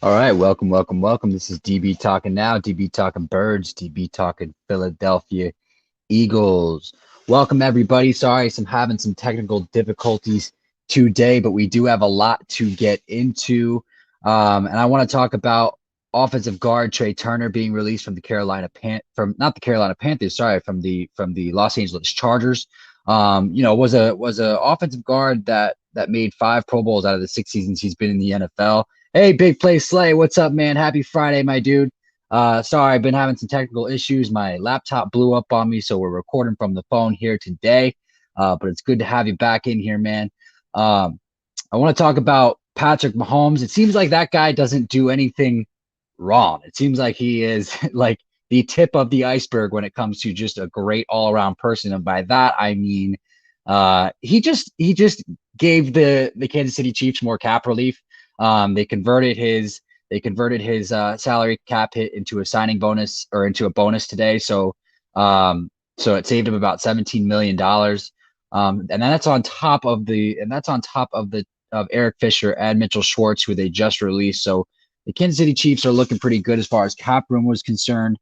All right, welcome, welcome, welcome. This is DB talking now, DB talking birds, DB talking Philadelphia Eagles. Welcome everybody. Sorry, I'm having some technical difficulties today, but we do have a lot to get into. And I want to talk about offensive guard Trey Turner being released from the from not the Carolina Panthers, sorry, from the Los Angeles Chargers. Was a offensive guard that made 5 Pro Bowls out of the 6 seasons he's been in the NFL. Hey, Big Play Slay, what's up, man? Happy Friday, my dude. Sorry, I've been having some technical issues. My laptop blew up on me, so we're recording from the phone here today. But it's good to have you back in here, man. I want to talk about Patrick Mahomes. It seems like that guy doesn't do anything wrong. It seems like he is like the tip of the iceberg when it comes to just a great all-around person. And by that, I mean he just gave the Kansas City Chiefs more cap relief. They converted his salary cap hit into a signing bonus or into a bonus today. So it saved him about $17 million. And that's on top of the of Eric Fisher and Mitchell Schwartz, who they just released. So the Kansas City Chiefs are looking pretty good as far as cap room was concerned.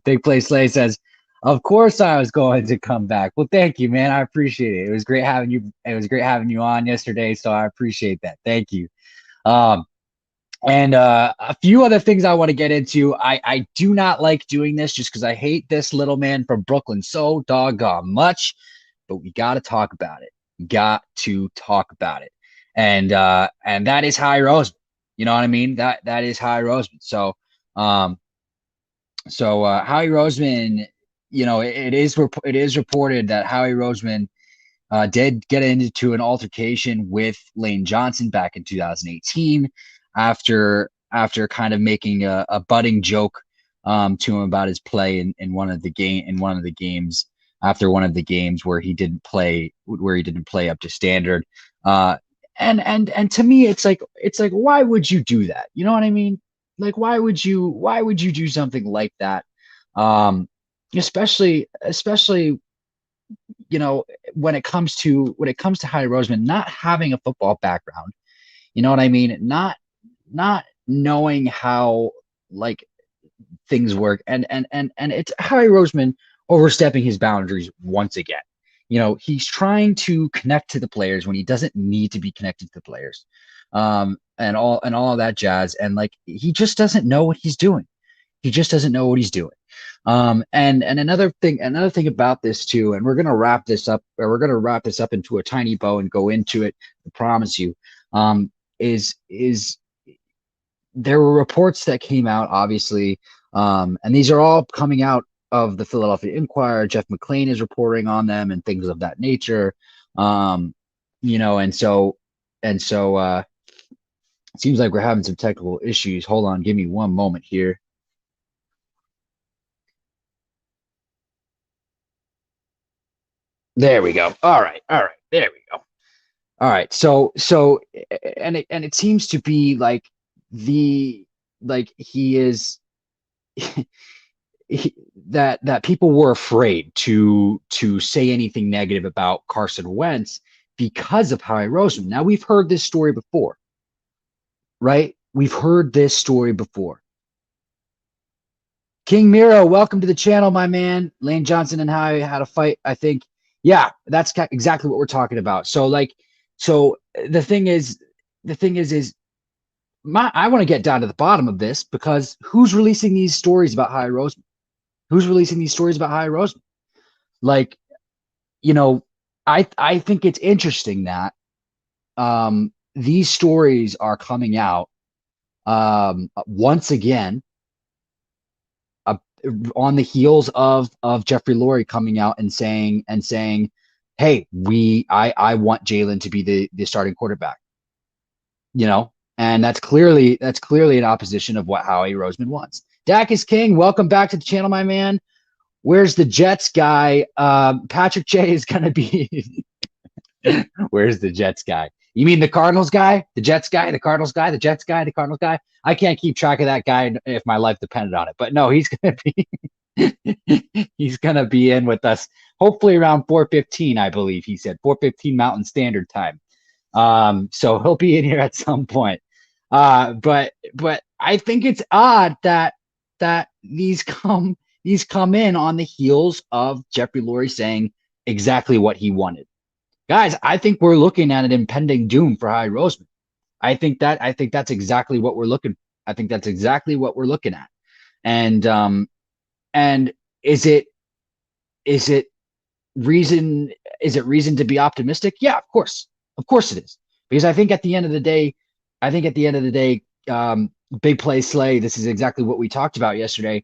Big Play Slay says, "Of course I was going to come back." Well, thank you, man. I appreciate it. It was great having you. It was great having you on yesterday. So I appreciate that. Thank you. Um, and a few other things I want to get into. I do not like doing this just because I hate this little man from Brooklyn so doggone much, but we got to talk about it. Got to talk about it. And that is Howie Roseman. You know what I mean? That is Howie Roseman. Um, Howie Roseman, it is reported that Howie Roseman did get into an altercation with Lane Johnson back in 2018 after kind of making a budding joke to him about his play in one of the games after one of the games where he didn't play up to standard. And to me, it's like why would you do that? You know what I mean? Like why would you do something like that? Um, especially when it comes to Howie Roseman not having a football background, you know what I mean? Not knowing how like things work, and it's Howie Roseman overstepping his boundaries once again. He's trying to connect to the players when he doesn't need to be connected to the players, and all of that jazz, and like he just doesn't know what he's doing. He just doesn't know what he's doing. And another thing about this too, and we're gonna wrap this up, or we're gonna wrap this up into a tiny bow and go into it. I promise you. Is there were reports that came out, obviously, and these are all coming out of the Philadelphia Inquirer. Jeff McClain is reporting on them and things of that nature. Um, and so it seems like we're having some technical issues. Hold on, give me one moment here. There we go. All right, there we go. All right. And it seems to be like the like he is he, that people were afraid to say anything negative about Carson Wentz because of Howie Roseman. Now we've heard this story before, right? We've heard this story before. King Miro, welcome to the channel, my man. Lane Johnson and Howie had a fight, I think. Yeah, that's exactly what we're talking about. So the thing is I want to get down to the bottom of this because who's releasing these stories about Howie Roseman? Who's releasing these stories about Howie Roseman? Like, you know, I think it's interesting that these stories are coming out once again on the heels of Jeffrey Lurie coming out and saying, hey, I want Jalen to be the starting quarterback. And that's clearly in opposition of what Howie Roseman wants. Dak is king. Welcome back to the channel, my man. Where's the Jets guy? Patrick J is gonna be. Where's the Jets guy? You mean the Cardinals guy, the Jets guy, the Cardinals guy, the Jets guy, the Cardinals guy? I can't keep track of that guy if my life depended on it. But no, he's gonna be he's gonna be in with us hopefully around 4:15, I believe he said 4:15 Mountain Standard Time. So he'll be in here at some point. But I think it's odd that these come in on the heels of Jeffrey Lurie saying exactly what he wanted. Guys, I think we're looking at an impending doom for Howie Roseman. I think that's exactly what we're looking. I think that's exactly what we're looking at. And and is it is it reason is it reason to be optimistic? Yeah, of course it is. Because I think at the end of the day, big play Slay. This is exactly what we talked about yesterday.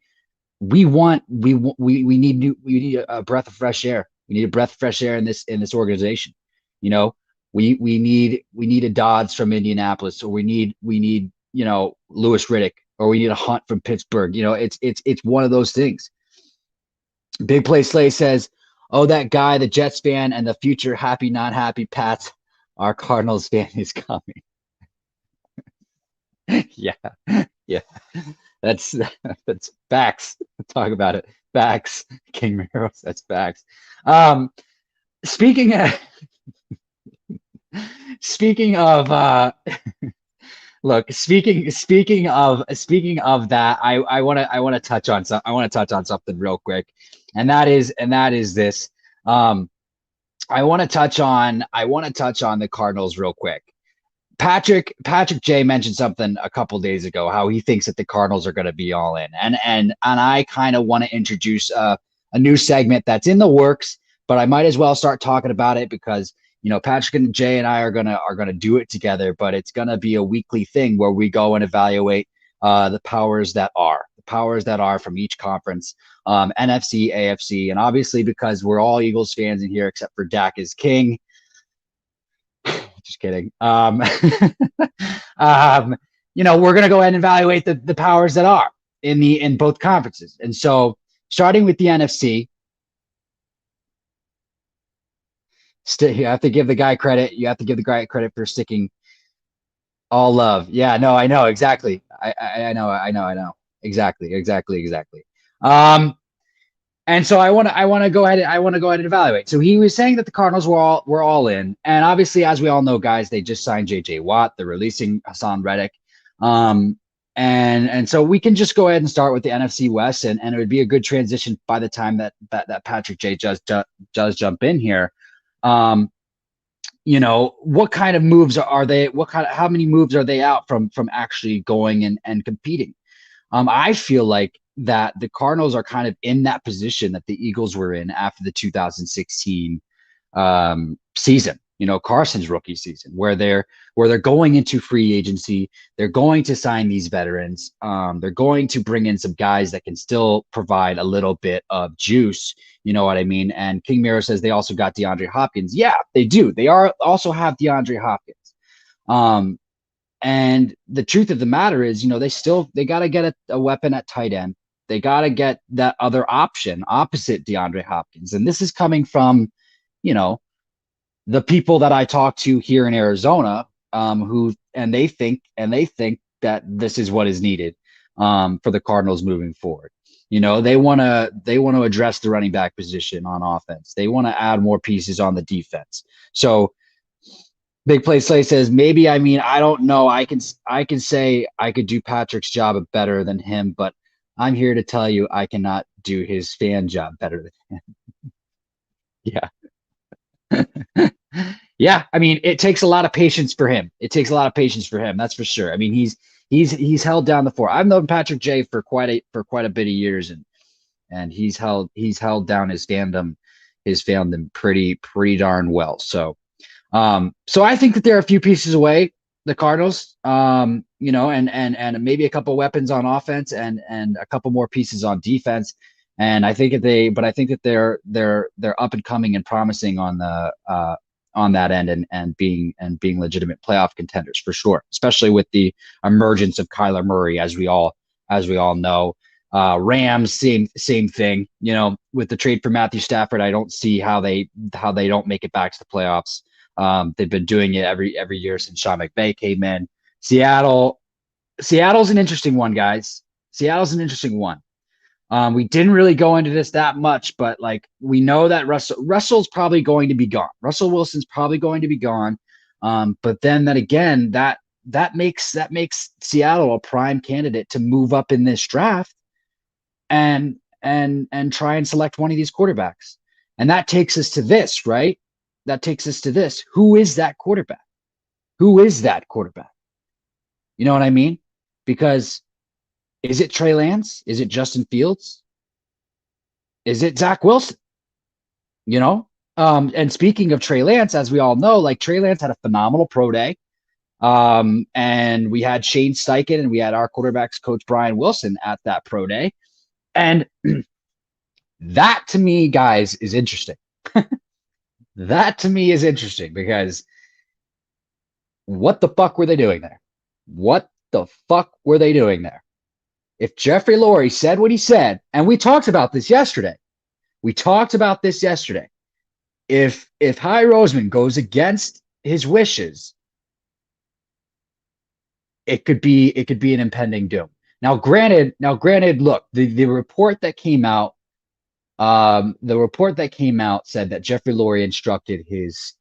We need a breath of fresh air. We need a breath of fresh air in this organization. You know, we need a Dodds from Indianapolis, or we need Lewis Riddick, or we need a Hunt from Pittsburgh. It's one of those things. Big Play Slay says, "Oh, that guy, the Jets fan, and the future happy not happy Pats, our Cardinals fan is coming." Yeah, yeah. That's that's facts. Talk about it. Facts. King Miros. That's facts. Um, speaking of speaking of look, speaking of that, I want to touch on something real quick, and that is this. Um, I want to touch on the Cardinals real quick. Patrick J mentioned something a couple days ago, how he thinks that the Cardinals are going to be all in, and I kind of want to introduce a new segment that's in the works, but I might as well start talking about it because Patrick and Jay and I are gonna do it together, but it's gonna be a weekly thing where we go and evaluate the powers that are from each conference, NFC, AFC, and obviously because we're all Eagles fans in here except for Dak is king. Just kidding. We're going to go ahead and evaluate the powers that are in both conferences. And so starting with the NFC, you have to give the guy credit. You have to give the guy credit for sticking all love. Yeah, no, I know exactly. I know. Exactly. And so I want to go ahead and evaluate. So he was saying that the Cardinals were all in, and obviously, as we all know, guys, they just signed J.J. Watt. They're releasing Hassan Reddick, and so we can just go ahead and start with the NFC West, and it would be a good transition by the time that Patrick J does jump in here. What kind of moves are they? How many moves are they out from actually going and competing? I feel like that the Cardinals are kind of in that position that the Eagles were in after the 2016 season, Carson's rookie season, where they're going into free agency. They're going to sign these veterans. They're going to bring in some guys that can still provide a little bit of juice. You know what I mean? And King Miro says they also got DeAndre Hopkins. Yeah, they do. They also have DeAndre Hopkins. And the truth of the matter is, they got to get a weapon at tight end. They got to get that other option opposite DeAndre Hopkins. And this is coming from, the people that I talk to here in Arizona, they think that this is what is needed for the Cardinals moving forward. They want to address the running back position on offense. They want to add more pieces on the defense. So Big Play Slay says, maybe, I don't know. I can say I could do Patrick's job better than him, but I'm here to tell you I cannot do his fan job better than him. Yeah. Yeah. It takes a lot of patience for him. That's for sure. He's held down the fort. I've known Patrick J for quite a bit of years, and he's held down his fandom pretty darn well. So I think that they're a few pieces away, the Cardinals, and maybe a couple weapons on offense and a couple more pieces on defense. And I think that they're up and coming and promising on that end and being legitimate playoff contenders for sure, especially with the emergence of Kyler Murray, as we all know. Rams, same thing. With the trade for Matthew Stafford, I don't see how they don't make it back to the playoffs. They've been doing it every year since Sean McVay came in. Seattle's an interesting one, guys. Seattle's an interesting one. We didn't really go into this that much, but we know that Russell's probably going to be gone. Russell Wilson's probably going to be gone. But then again, that that makes Seattle a prime candidate to move up in this draft and try and select one of these quarterbacks. And that takes us to this, right? That takes us to this. Who is that quarterback? Who is that quarterback? You know what I mean? Because is it Trey Lance? Is it Justin Fields? Is it Zach Wilson? You know? And speaking of Trey Lance, as we all know, like Trey Lance had a phenomenal pro day. And we had Shane Steichen and we had our quarterbacks coach Brian Wilson at that pro day. And that to me, guys, is interesting. That to me is interesting because what the fuck were they doing there? What the fuck were they doing there? If Jeffrey Lurie said what he said, and we talked about this yesterday. If Howie Roseman goes against his wishes, it could be an impending doom. Now, granted, look, the report that came out, said that Jeffrey Lurie instructed his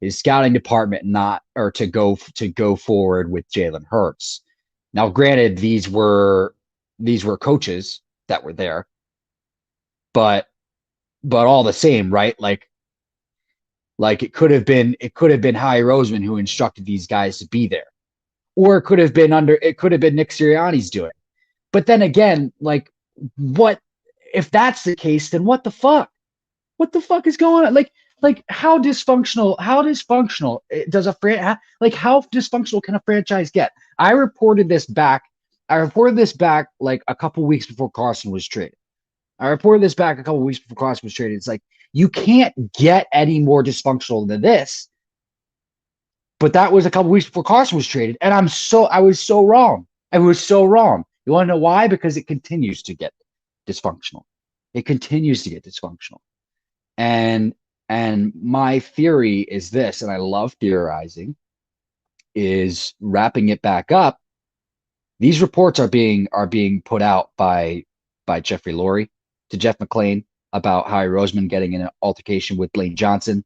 scouting department to go forward with Jalen Hurts. Now, granted, these were coaches that were there, but all the same, right? Like it could have been Howie Roseman who instructed these guys to be there. Or it could have been Nick Sirianni's doing. But then again, like, what if that's the case? Then what the fuck? What the fuck is going on? Like how dysfunctional does how dysfunctional can a franchise get? I reported this back like a couple weeks before Carson was traded. It's like you can't get any more dysfunctional than this. But that was a couple weeks before Carson was traded, and I was so wrong. You want to know why? Because it continues to get dysfunctional. And my theory is this, and I love theorizing, is wrapping it back up. These reports are being put out by Jeffrey Lurie to Jeff McClain about Howie Roseman getting in an altercation with Lane Johnson.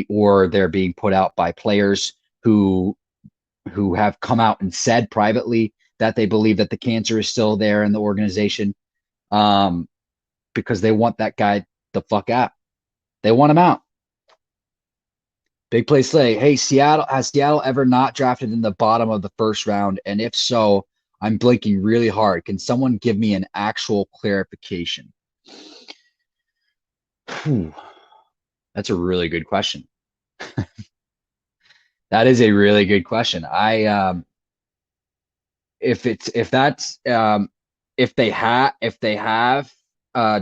Or they're being put out by players who have come out and said privately that they believe that the cancer is still there in the organization, because they want that guy the fuck out. They want him out. Big Play Slay. Hey, has Seattle ever not drafted in the bottom of the first round? And if so, I'm blinking really hard. Can someone give me an actual clarification? That's a really good question. That is a really good question. If they have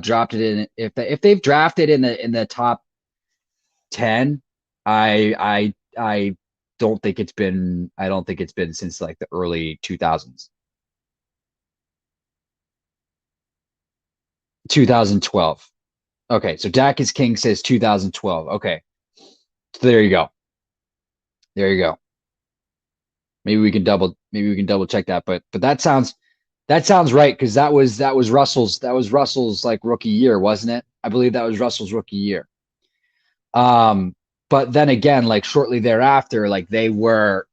dropped it in, if they've drafted in the top 10, I don't think it's been since like the early 2000s. 2012. Okay, so Dak is King says 2012. Okay, so there you go. Maybe we can double check that, but that sounds right, because that was Russell's like rookie year, wasn't it? I believe that was Russell's rookie year. But then again, like shortly thereafter, like they were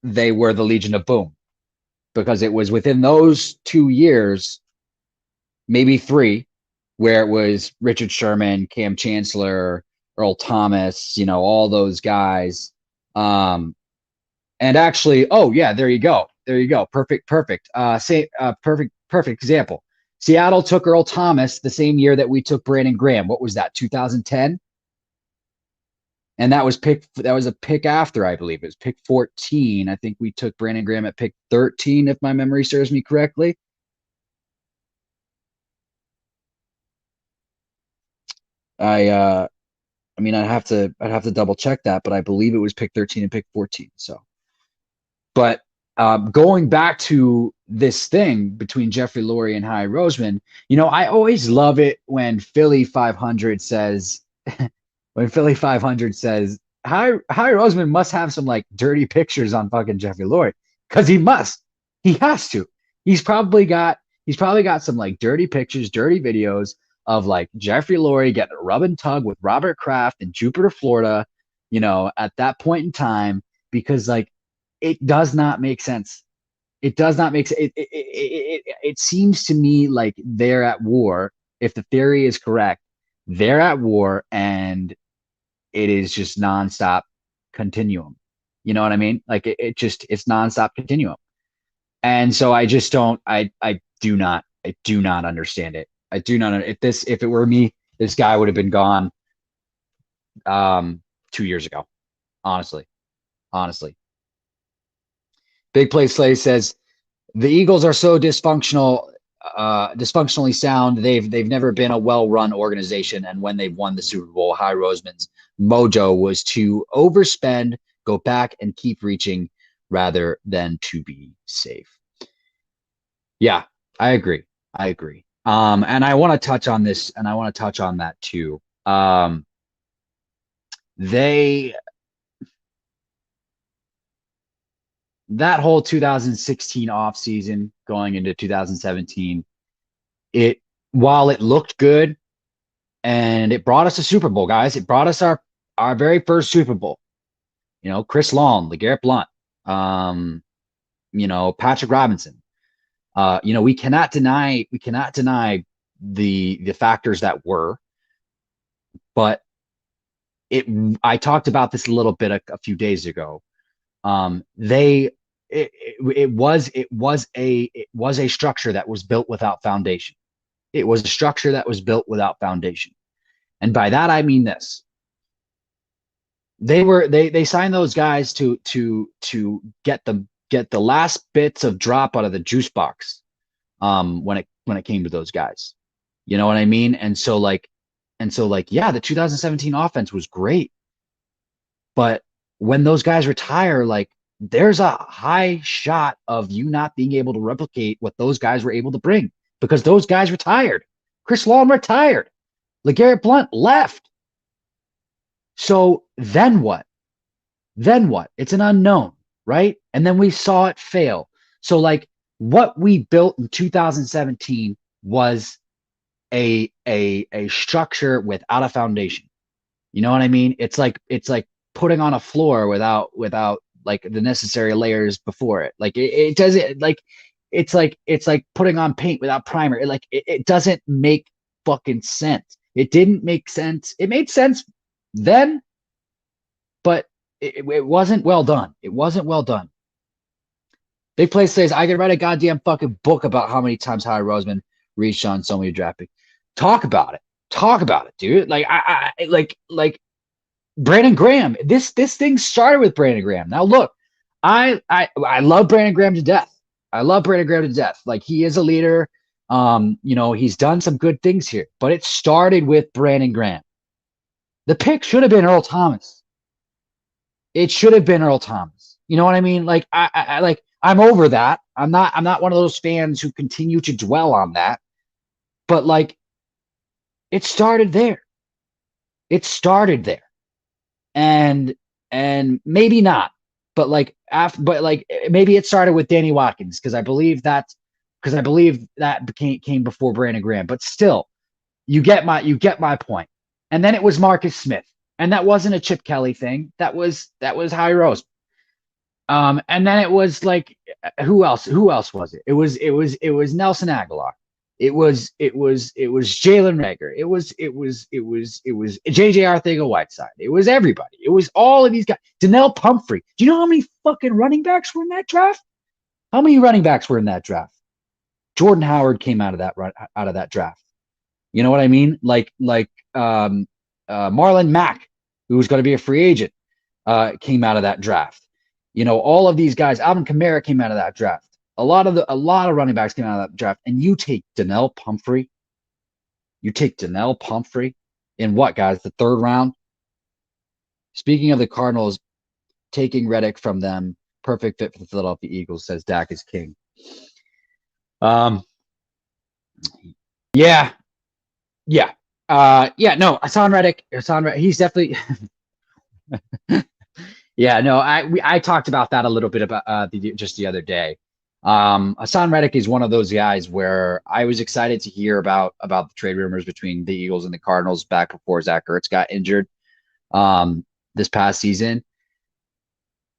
the Legion of Boom, because it was within those 2 years, maybe 3, where it was Richard Sherman, Cam Chancellor, Earl Thomas, all those guys. And actually, oh yeah, there you go. Perfect. Perfect example. Seattle took Earl Thomas the same year that we took Brandon Graham. What was that? 2010. And that was a pick after, I believe it was pick 14. I think we took Brandon Graham at pick 13, if my memory serves me correctly. I'd have to double check that, but I believe it was pick 13 and pick 14. So, but going back to this thing between Jeffrey Lurie and Howie Roseman, I always love it when Philly 500 says, Howie Roseman must have some like dirty pictures on fucking Jeffrey Lurie, because he has to. He's probably got some like dirty pictures, dirty videos of like Jeffrey Lurie getting a rub and tug with Robert Kraft in Jupiter, Florida, at that point in time. because like it does not make sense. It does not make sense. It seems to me like they're at war. If the theory is correct, they're at war, and it is just nonstop continuum. You know what I mean? Like it's nonstop continuum. And so I just don't, I do not understand it. I do not, if it were me, this guy would have been gone, 2 years ago. Honestly, honestly. Big Play Slay says the Eagles are so dysfunctionally sound. They've never been a well-run organization. And when they've won the Super Bowl, High Roseman's mojo was to overspend, go back and keep reaching rather than to be safe. Yeah, I agree. I agree. And I want to touch on this, and I want to touch on that too. They that whole 2016 offseason going into 2017, while it looked good and it brought us a Super Bowl, guys, it brought us our very first Super Bowl. You know, Chris Long, LeGarrette Blount, Patrick Robinson. We cannot deny the factors that were, but I talked about this a little bit a few days ago. It was a structure that was built without foundation. It was a structure that was built without foundation. And by that I mean this. They signed those guys to get the last bits of drop out of the juice box when it came to those guys. You know what I mean? And so yeah, the 2017 offense was great. But when those guys retire, like there's a high shot of you not being able to replicate what those guys were able to bring because those guys retired. Chris Long retired. LeGarrette Blount left. So then what? Then what? It's an unknown, right? And then we saw it fail. So like what we built in 2017 was a structure without a foundation. You know what I mean? It's like putting on a floor without like the necessary layers before it. Like it doesn't like it's like putting on paint without primer. It doesn't make fucking sense. It didn't make sense. It made sense then, but it wasn't well done. It wasn't well done. Big Play says I could write a goddamn fucking book about how many times Howie Roseman reached on so many draft picks. Talk about it, dude. Like like Brandon Graham. This thing started with Brandon Graham. Now look, I love Brandon Graham to death. I love Brandon Graham to death. Like he is a leader. He's done some good things here, but it started with Brandon Graham. The pick should have been Earl Thomas. It should have been Earl Thomas. You know what I mean? Like I'm over that. I'm not one of those fans who continue to dwell on that. But like it started there. It started there. And maybe not, but maybe it started with Danny Watkins because I believe that came before Brandon Graham. But still, you get my point. And then it was Marcus Smith, and that wasn't a Chip Kelly thing. That was Howie Rose. And then it was like who else was it? It was Nelson Aguilar. It was Jalen Reagor. It was JJ Arcega-Whiteside. It was everybody. It was all of these guys. Donnell Pumphrey. Do you know how many fucking running backs were in that draft? How many running backs were in that draft? Jordan Howard came out of that draft. You know what I mean? Like Marlon Mack, who was going to be a free agent, came out of that draft. You know, all of these guys. Alvin Kamara came out of that draft. A lot of running backs came out of that draft, and you take Donnell Pumphrey. You take Donnell Pumphrey in what, guys? The third round. Speaking of the Cardinals taking Reddick from them, perfect fit for the Philadelphia Eagles. Says Dak is king. Yeah. No, Hassan Reddick. He's definitely. Yeah, no, I talked about that a little bit about just the other day. Hassan Reddick is one of those guys where I was excited to hear about the trade rumors between the Eagles and the Cardinals back before Zach Ertz got injured this past season.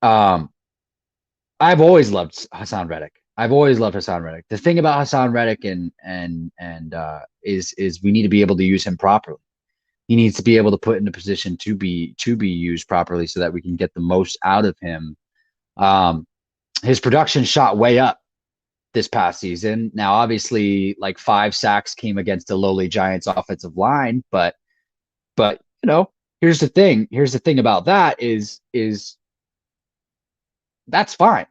Um, I've always loved Hassan Reddick. I've always loved Hassan Reddick. The thing about Hassan Reddick is we need to be able to use him properly. He needs to be able to put in a position to be used properly so that we can get the most out of him. Um, his production shot way up this past season. Now, obviously, like 5 sacks came against the lowly Giants offensive line, but here's the thing. Here's the thing about that is that's fine.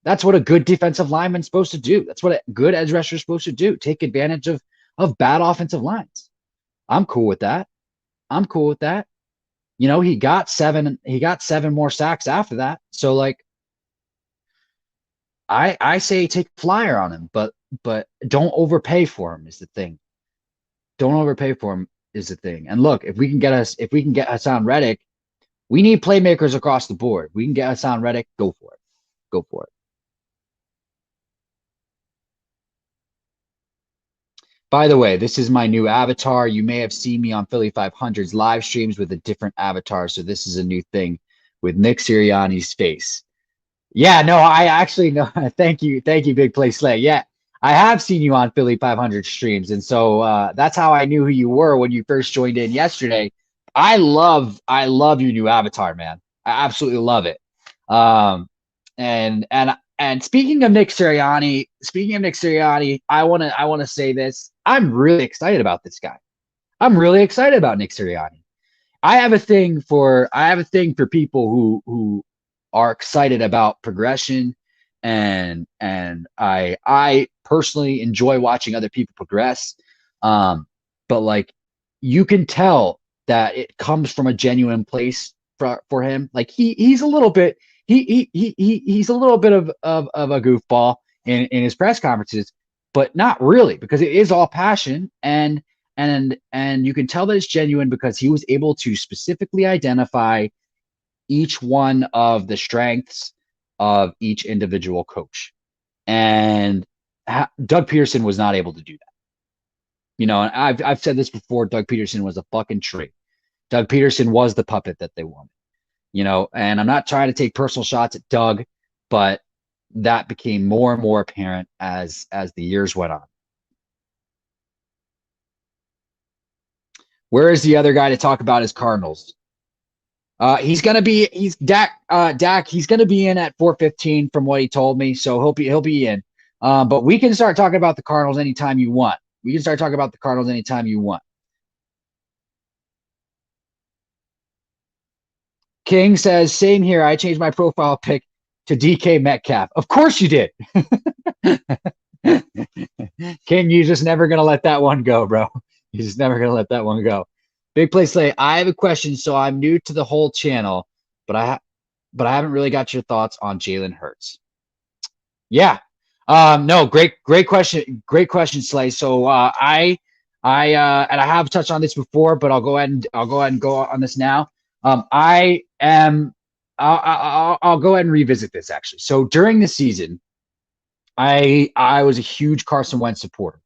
That's what a good defensive lineman's supposed to do. That's what a good edge rusher is supposed to do. Take advantage of bad offensive lines. I'm cool with that. I'm cool with that. He got seven more sacks after that. So like I say take a flyer on him, but don't overpay for him is the thing. Don't overpay for him is the thing. And look, if we can get Hassan Reddick, we need playmakers across the board. We can get Hassan Reddick, go for it. Go for it. By the way, this is my new avatar. You may have seen me on Philly 500's live streams with a different avatar. So this is a new thing with Nick Sirianni's face. Yeah, no, I actually know. Thank you, Big Play Slay. Yeah, I have seen you on Philly 500 streams, and so that's how I knew who you were when you first joined in yesterday. I love your new avatar, man. I absolutely love it. Um, and speaking of Nick Sirianni, I wanna say this. I'm really excited about this guy. I'm really excited about Nick Sirianni. I have a thing for people who are excited about progression, and I personally enjoy watching other people progress. Um, but like you can tell that it comes from a genuine place for him. Like he's a little bit he's a little bit of a goofball in his press conferences, but not really because it is all passion and you can tell that it's genuine because he was able to specifically identify each one of the strengths of each individual coach. And Doug Peterson was not able to do that. And I've said this before. Doug Peterson was a fucking tree. Doug Peterson was the puppet that they wanted. And I'm not trying to take personal shots at Doug, but that became more and more apparent as the years went on. Where is the other guy to talk about his Cardinals? He's Dak. He's gonna be in at 4:15 from what he told me, so he'll be in. But we can start talking about the Cardinals anytime you want. We can start talking about the Cardinals anytime you want. King says, same here. I changed my profile pic to DK Metcalf. Of course you did. King, you're just never gonna let that one go, bro. You're just never gonna let that one go. Big Play Slay, I have a question. So I'm new to the whole channel, but I haven't really got your thoughts on Jalen Hurts. Yeah. No, great question, Slay. So and I have touched on this before, but I'll go ahead and go on this now. I am I'll go ahead and revisit this actually. So during the season, I was a huge Carson Wentz supporter.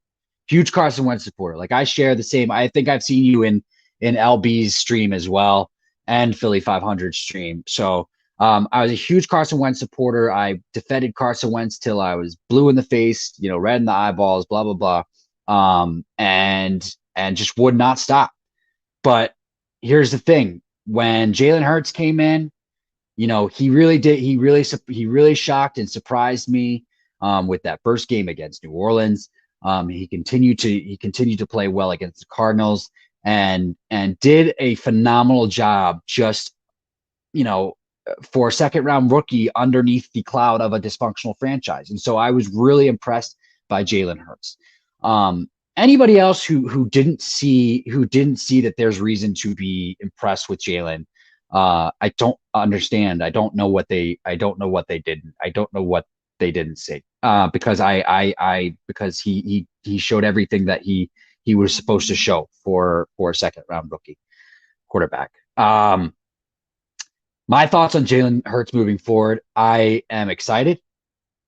Huge Carson Wentz supporter. Like I share the same. I think I've seen you in LB's stream as well and Philly 500 stream. So I was a huge Carson Wentz supporter. I defended Carson Wentz till I was blue in the face, red in the eyeballs, blah blah blah, and just would not stop. But here's the thing: when Jalen Hurts came in, he really did. He really shocked and surprised me with that first game against New Orleans. He continued to play well against the Cardinals and did a phenomenal job just you know for a second round rookie underneath the cloud of a dysfunctional franchise. And so I was really impressed by Jalen Hurts. Anybody else who didn't see that there's reason to be impressed with Jalen, I don't understand. I don't know what they didn't see. Because he showed everything that he was supposed to show for a second round rookie quarterback. My thoughts on Jalen Hurts moving forward. I am excited.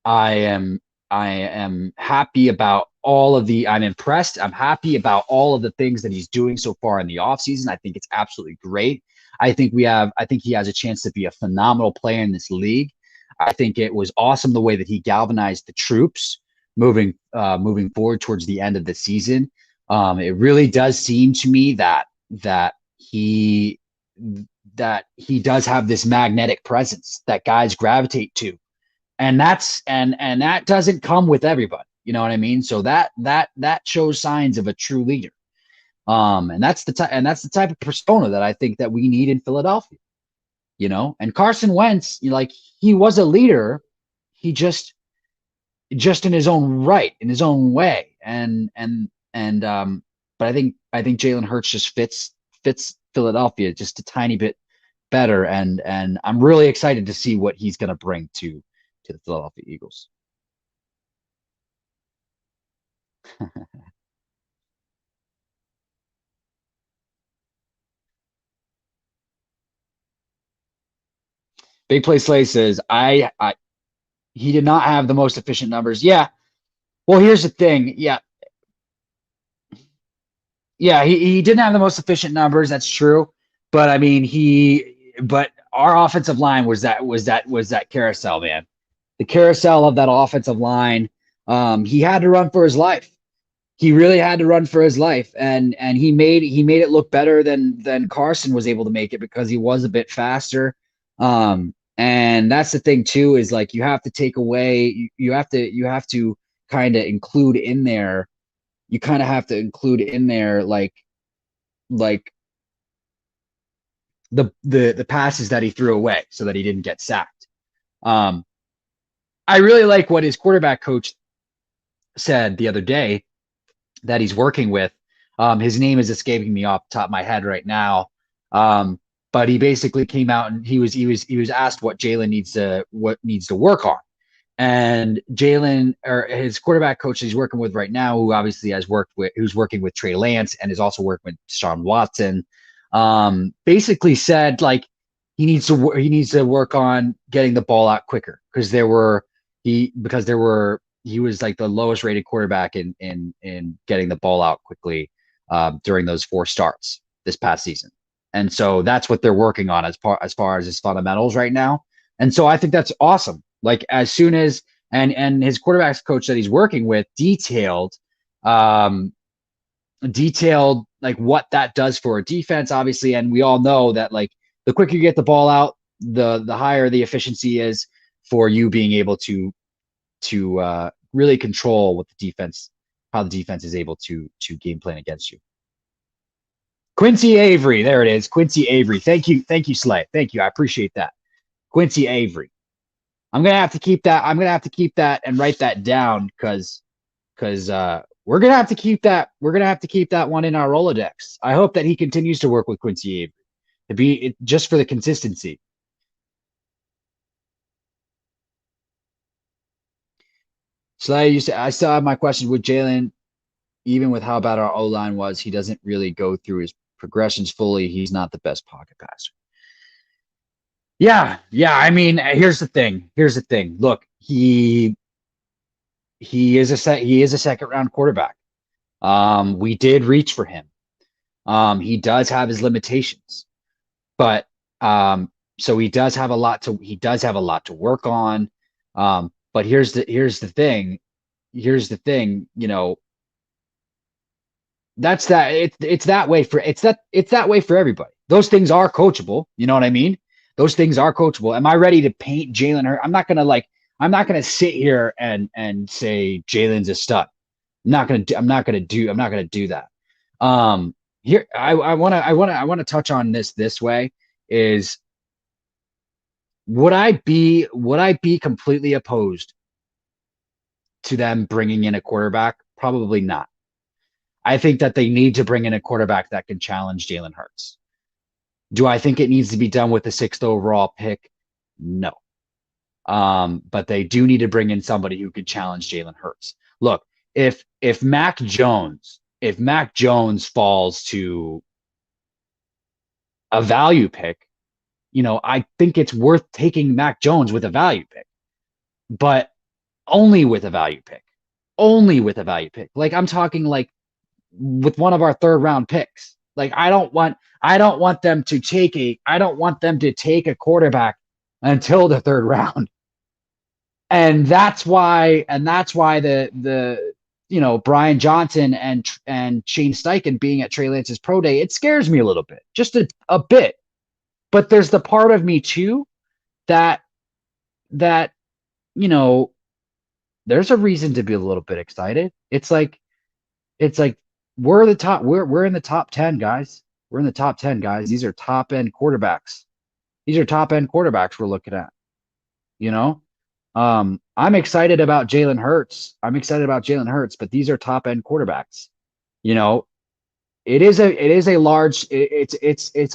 I am I am happy about I'm impressed. I'm happy about all of the things that he's doing so far in the offseason. I think it's absolutely great. I think he has a chance to be a phenomenal player in this league. I think it was awesome the way that he galvanized the troops moving forward towards the end of the season. It really does seem to me that he that he does have this magnetic presence that guys gravitate to, and that doesn't come with everybody. You know what I mean? So that shows signs of a true leader. And that's the type of persona that I think that we need in Philadelphia. You know, and Carson Wentz, like he was a leader, he just in his own right, in his own way, and but I think Jalen Hurts just fits Philadelphia just a tiny bit better, and I'm really excited to see what he's going to bring to the Philadelphia Eagles. Big Play Slay says I he did not have the most efficient numbers. Yeah. Well, here's the thing. Yeah. Yeah, he didn't have the most efficient numbers. That's true. But I mean, but our offensive line was that carousel, man. The carousel of that offensive line. He had to run for his life. He really had to run for his life, and he made it look better than Carson was able to make it because he was a bit faster. And that's the thing too, is like you have to take away, you have to kind of include in there, you kind of have to include in there like the passes that he threw away so that he didn't get sacked. Um, I really like what his quarterback coach said the other day that he's working with. His name is escaping me off the top of my head right now. But he basically came out and he was asked what needs to work on. And Jalen, or his quarterback coach that he's working with right now, who obviously who's working with Trey Lance and is also working with Sean Watson, basically said like he needs to work on getting the ball out quicker because he was like the lowest rated quarterback in getting the ball out quickly during those 4 starts this past season. And so that's what they're working on as far as his fundamentals right now. And so I think that's awesome. Like as soon as and his quarterbacks coach that he's working with um detailed like what that does for a defense, obviously. And we all know that like the quicker you get the ball out, the higher the efficiency is for you being able to really control how the defense is able to game plan against you. Quincy Avery, there it is. Quincy Avery. Thank you, Slay. Thank you. I appreciate that. Quincy Avery. I'm gonna have to keep that. I'm gonna have to keep that and write that down because we're gonna have to keep that. We're gonna have to keep that one in our Rolodex. I hope that he continues to work with Quincy Avery just for the consistency. Slay, I still have my question with Jalen. Even with how bad our O line was, he doesn't really go through his progressions fully. He's not the best pocket passer. Yeah, yeah. I mean, here's the thing. Here's the thing. Look, he is a second round quarterback. We did reach for him. He does have his limitations, but so he does have a lot to work on. But here's the thing. Here's the thing. You know, that's that it's that way for it's that way for everybody. Those things are coachable. You know what I mean? Those things are coachable. Am I ready to paint Jalen Hurts? I'm not gonna sit here and say Jalen's a stud. I'm not gonna do that. Here I wanna touch on this way is would I be completely opposed to them bringing in a quarterback? Probably not. I think that they need to bring in a quarterback that can challenge Jalen Hurts. Do I think it needs to be done with the 6th overall pick? No. But they do need to bring in somebody who could challenge Jalen Hurts. Look, if Mac Jones falls to a value pick, I think it's worth taking Mac Jones with a value pick, but only with a value pick. Only with a value pick. Like I'm talking like with one of our 3rd round picks. Like I don't want them to take a quarterback until the third round. And that's why the Brian Johnson and Shane Steichen being at Trey Lance's pro day, it scares me a little bit, just a bit. But there's the part of me too that that you know there's a reason to be a little bit excited. It's like we're in the top 10, guys. We're in the top 10, guys. These are top end quarterbacks. These are top end quarterbacks we're looking at, you know? I'm excited about Jalen Hurts. I'm excited about Jalen Hurts, but these are top end quarterbacks. You know, it's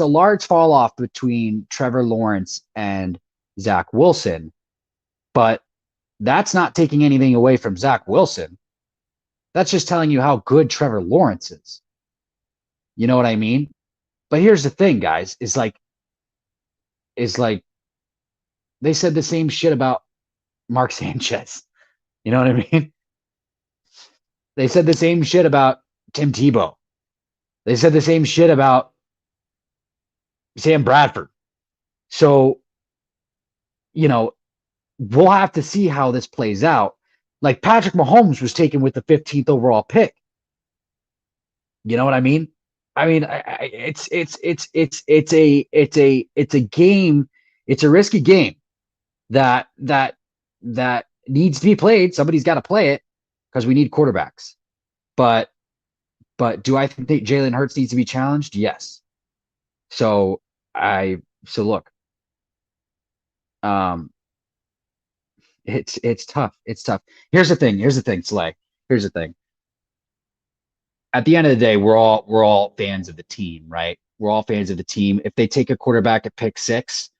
a large fall off between Trevor Lawrence and Zach Wilson, but that's not taking anything away from Zach Wilson. That's just telling you how good Trevor Lawrence is. You know what I mean? But here's the thing, guys, is like they said the same shit about Mark Sanchez. You know what I mean? They said the same shit about Tim Tebow. They said the same shit about Sam Bradford. So, you know, we'll have to see how this plays out. Like Patrick Mahomes was taken with the 15th overall pick. You know what I mean? I mean, it's a game. It's a risky game that needs to be played. Somebody's got to play it because we need quarterbacks. But do I think that Jalen Hurts needs to be challenged? Yes. So so look, um, it's tough. It's tough. Here's the thing. Here's the thing, Slay. Here's the thing. At the end of the day, we're all fans of the team, right? We're all fans of the team. If they take a quarterback at pick 6,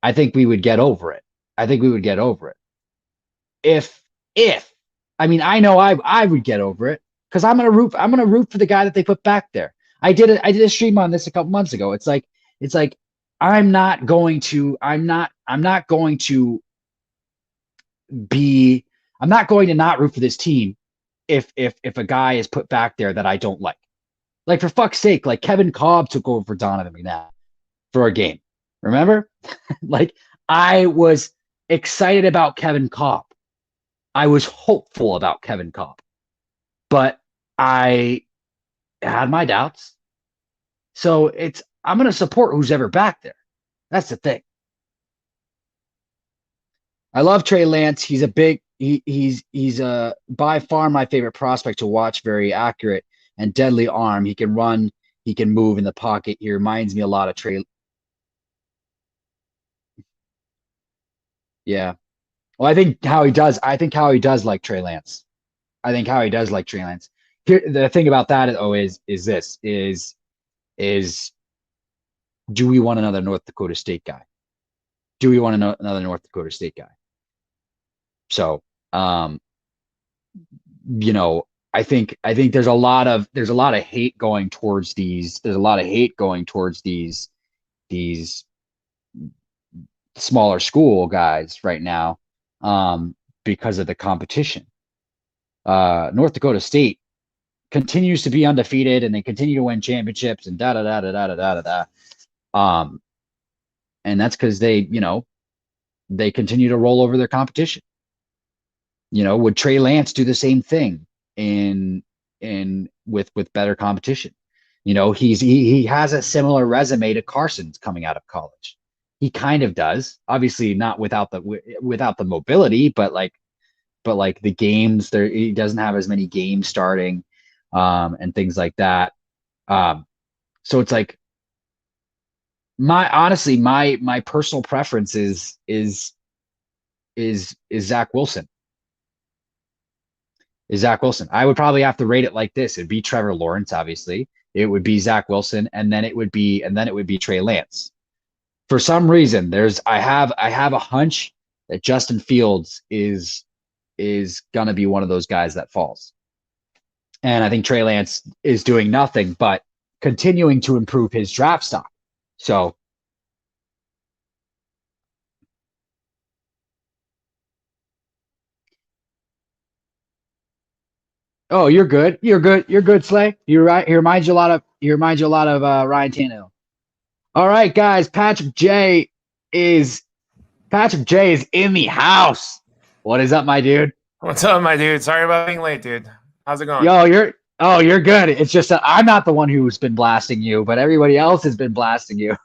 I think we would get over it. I think we would get over it. If I mean, I know I would get over it because I'm gonna root for the guy that they put back there. I did a stream on this a couple months ago. It's like I'm not going to be I'm not going to not root for this team if a guy is put back there that I don't like. Like for fuck's sake, like Kevin Cobb took over for Donovan McNabb for a game. Remember? Like I was excited about Kevin Cobb. I was hopeful about Kevin Cobb, but I had my doubts. So I'm going to support who's ever back there. That's the thing. I love Trey Lance. He's a big he's by far my favorite prospect to watch. Very accurate and deadly arm. He can run. He can move in the pocket. He reminds me a lot of Trey. Yeah. Well, I think how he does like Trey Lance. I think how he does like Trey Lance. Here, the thing about that is this is do we want another North Dakota State guy? Do we want another North Dakota State guy? So, I think there's a lot of hate going towards these. There's a lot of hate going towards these smaller school guys right now, because of the competition. North Dakota State continues to be undefeated and they continue to win championships and da da da da da da da da. Um, and that's because they continue to roll over their competition. Would Trey Lance do the same thing with better competition? He has a similar resume to Carson's coming out of college. He kind of does, obviously not without the mobility, but like the games there, he doesn't have as many games starting, and things like that. So it's like my personal preference is Zach Wilson. Is Zach Wilson. I would probably have to rate it like this. It'd be Trevor Lawrence, obviously. It would be Zach Wilson, and then it would be Trey Lance. For some reason, I have a hunch that Justin Fields is gonna be one of those guys that falls. And I think Trey Lance is doing nothing but continuing to improve his draft stock. So, Oh, you're good. You're good. You're good, Slay. You're right. He reminds you a lot of. Ryan Tannehill. All right, guys. Patrick J is in the house. What is up, my dude? What's up, my dude? Sorry about being late, dude. How's it going? Yo, you're good. It's just that I'm not the one who's been blasting you, but everybody else has been blasting you.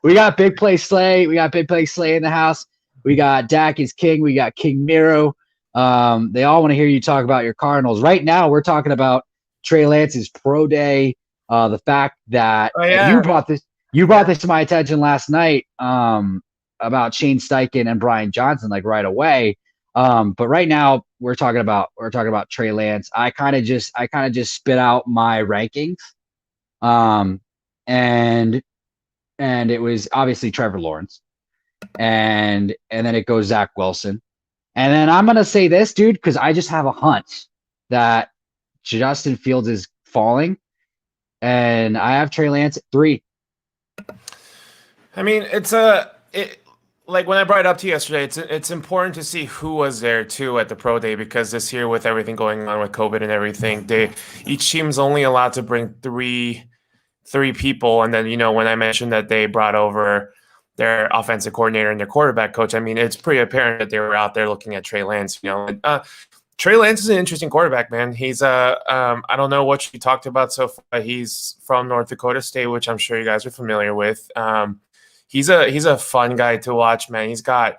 We got Big Play Slay. We got Big Play Slay in the house. We got Dak is King. We got King Miro. They all want to hear you talk about your Cardinals. Right now, we're talking about Trey Lance's pro day. The fact that you brought this to my attention last night about Shane Steichen and Brian Johnson like right away. But right now we're talking about Trey Lance. I kind of just spit out my rankings. And it was obviously Trevor Lawrence. And then it goes Zach Wilson. And then I'm going to say this, dude, because I just have a hunch that Justin Fields is falling. And I have Trey Lance at 3. I mean, like when I brought it up to you yesterday, it's important to see who was there too at the pro day, because this year with everything going on with COVID and everything, each team's only allowed to bring three people. And then, when I mentioned that they brought over their offensive coordinator and their quarterback coach, I mean, it's pretty apparent that they were out there looking at Trey Lance. Trey Lance is an interesting quarterback, man. He's I don't know what you talked about so far. He's from North Dakota State, which I'm sure you guys are familiar with. He's a fun guy to watch, man. He's got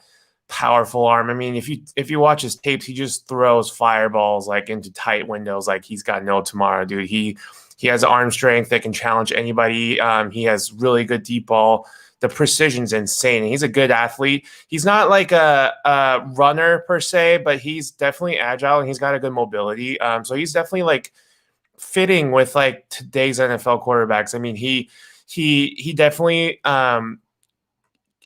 powerful arm. I mean, if you watch his tapes, he just throws fireballs like into tight windows, like he's got no tomorrow, dude. He has arm strength that can challenge anybody. He has really good deep ball. The precision's insane. He's a good athlete. He's not like a runner per se, but he's definitely agile and he's got a good mobility. So he's definitely like fitting with like today's NFL quarterbacks. I mean, he definitely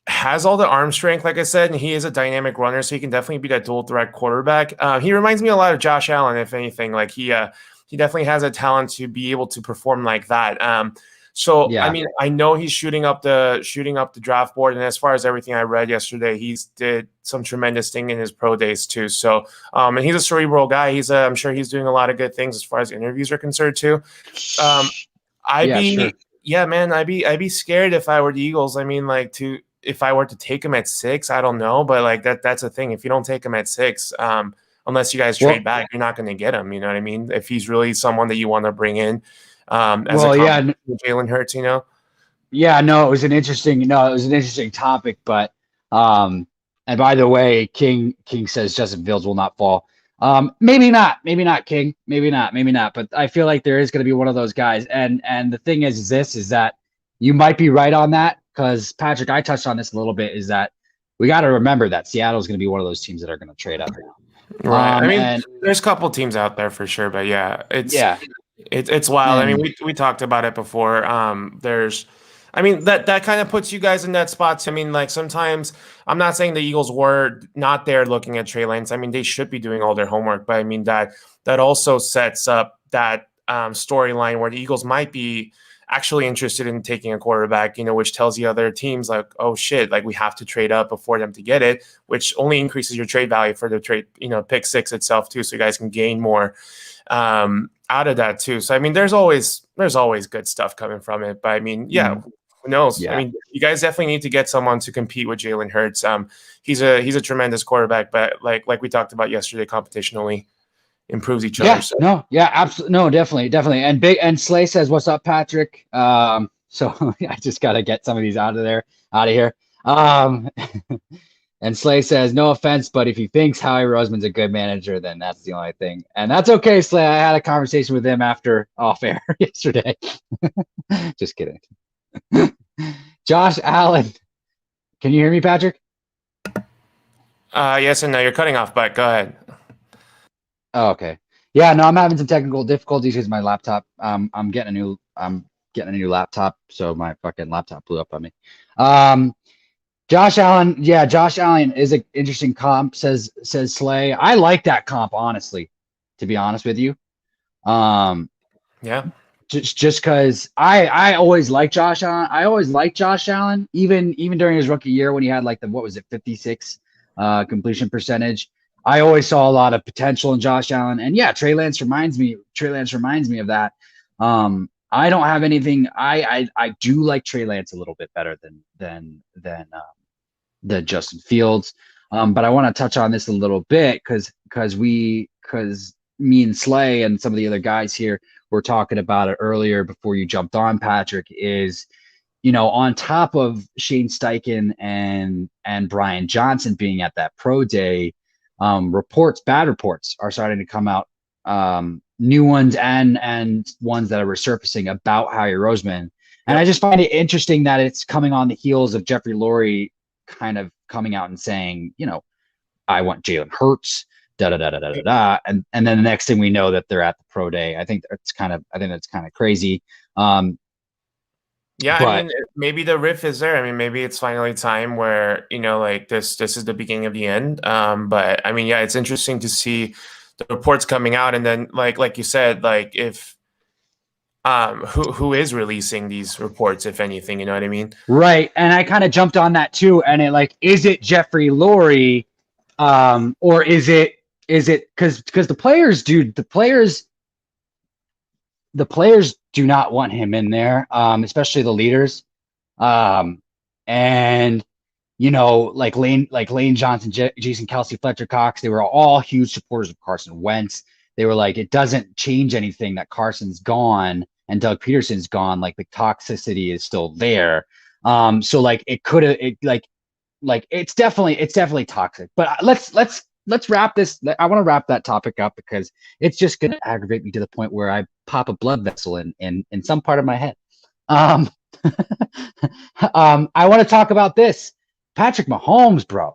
has all the arm strength, like I said, and he is a dynamic runner, so he can definitely be that dual threat quarterback. He reminds me a lot of Josh Allen, if anything. Like he definitely has a talent to be able to perform like that. I mean, I know he's shooting up the draft board, and as far as everything I read yesterday, he's did some tremendous thing in his pro days too. So, and he's a cerebral guy. I'm sure he's doing a lot of good things as far as interviews are concerned too. I'd be scared if I were the Eagles. I mean, if I were to take him at 6, I don't know, but like that's the thing. If you don't take him at 6, unless you guys trade back, you're not going to get him. You know what I mean? If he's really someone that you want to bring in. Jalen Hurts, Yeah, no, it was an interesting topic, but and by the way, King says Justin Fields will not fall. Maybe not, King, maybe not, but I feel like there is going to be one of those guys. And the thing is that you might be right on that, because Patrick, I touched on this a little bit, is that we got to remember that Seattle's going to be one of those teams that are going to trade up. Right. I mean, there's a couple teams out there for sure, but it's wild. I mean, we talked about it before. That kind of puts you guys in that spot. I mean, like sometimes I'm not saying the Eagles were not there looking at Trey Lance. I mean, they should be doing all their homework, but I mean that also sets up that storyline where the Eagles might be actually interested in taking a quarterback, which tells the other teams like, oh shit, like we have to trade up before them to get it, which only increases your trade value for the trade, pick 6 itself too. So you guys can gain more out of that too. So I mean, there's always good stuff coming from it. But I mean, who knows? Yeah. I mean, you guys definitely need to get someone to compete with Jalen Hurts. He's a tremendous quarterback, but like we talked about yesterday, competition only improves each other. So. Absolutely. No, definitely. And Slay says, "What's up, Patrick?" So I just gotta get some of these out of here. And Slay says, "No offense, but if he thinks Howie Roseman's a good manager, then that's the only thing." And that's okay, Slay. I had a conversation with him after off air yesterday. Just kidding. Josh Allen. Can you hear me, Patrick? Yes and no. You're cutting off, but go ahead. Oh, okay. Yeah, no, I'm having some technical difficulties because my laptop. I'm getting a new laptop, so my fucking laptop blew up on me. Josh Allen is an interesting comp, says Slay. I like that comp, honestly, to be honest with you. Just because I always liked Josh Allen. I always liked Josh Allen, even during his rookie year when he had like 56 completion percentage. I always saw a lot of potential in Josh Allen, and yeah, Trey Lance reminds me. Trey Lance reminds me of that. I don't have anything. I do like Trey Lance a little bit better than Justin Fields. But I want to touch on this a little bit because me and Slay and some of the other guys here were talking about it earlier before you jumped on, Patrick, is on top of Shane Steichen and Brian Johnson being at that pro day, bad reports are starting to come out, new ones and ones that are resurfacing about Howie Roseman. And I just find it interesting that it's coming on the heels of Jeffrey Lurie kind of coming out and saying, I want Jalen Hurts, da da da da da da da, and then the next thing we know that they're at the pro day. I think that's kind of crazy. Yeah, I mean, maybe the riff is there. I mean, maybe it's finally time where, like this is the beginning of the end. But I mean, yeah, it's interesting to see the reports coming out, and then like you said, like if who is releasing these reports, if anything, you know what I mean? Right. And I kind of jumped on that too. And is it Jeffrey Lurie? Or is it because the players do not want him in there, especially the leaders. And like Lane Johnson, Jason Kelsey, Fletcher Cox, they were all huge supporters of Carson Wentz. They were like, it doesn't change anything that Carson's gone and Doug Peterson's gone. Like the toxicity is still there. So like it could have it's definitely toxic. But let's wrap this. I want to wrap that topic up because it's just going to aggravate me to the point where I pop a blood vessel in some part of my head. I want to talk about this. Patrick Mahomes, bro.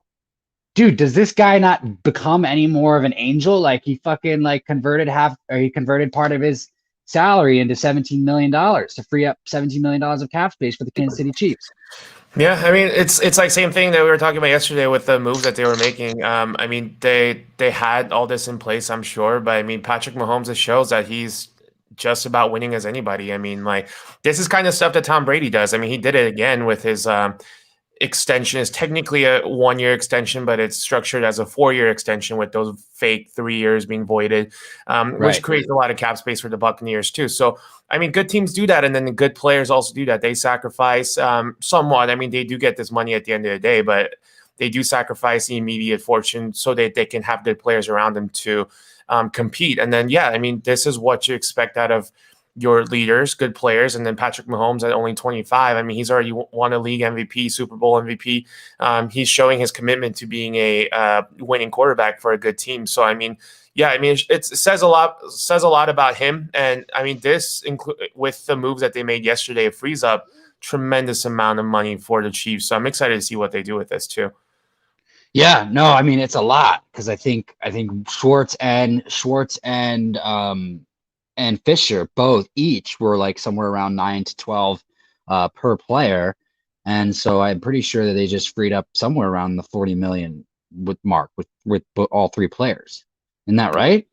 Dude, does this guy not become any more of an angel? Like he fucking he converted part of his salary into $17 million to free up $17 million of cap space for the Kansas City Chiefs. Yeah, I mean it's like same thing that we were talking about yesterday with the moves that they were making. I mean they had all this in place, I'm sure, but I mean Patrick Mahomes shows that he's just about winning as anybody. I mean, like this is kind of stuff that Tom Brady does. I mean, he did it again with his extension. Is technically a 1-year extension, but it's structured as a 4-year extension with those fake 3 years being voided, which creates a lot of cap space for the Buccaneers too. So, I mean, good teams do that, and then the good players also do that. They sacrifice somewhat. I mean, they do get this money at the end of the day, but they do sacrifice the immediate fortune so that they can have good players around them to compete. And then, yeah, I mean, this is what you expect out of your leaders, good players, and then Patrick Mahomes at only 25. I mean, he's already won a league MVP, Super Bowl MVP. He's showing his commitment to being a winning quarterback for a good team. So, I mean, yeah, I mean, it says a lot about him. And I mean, this with the moves that they made yesterday, it frees up tremendous amount of money for the Chiefs. So I'm excited to see what they do with this too. Yeah, no, I mean it's a lot because I think Schwartz and Fisher both each were like somewhere around 9 to 12 per player, and so I'm pretty sure that they just freed up somewhere around the 40 million with all three players. Isn't that right?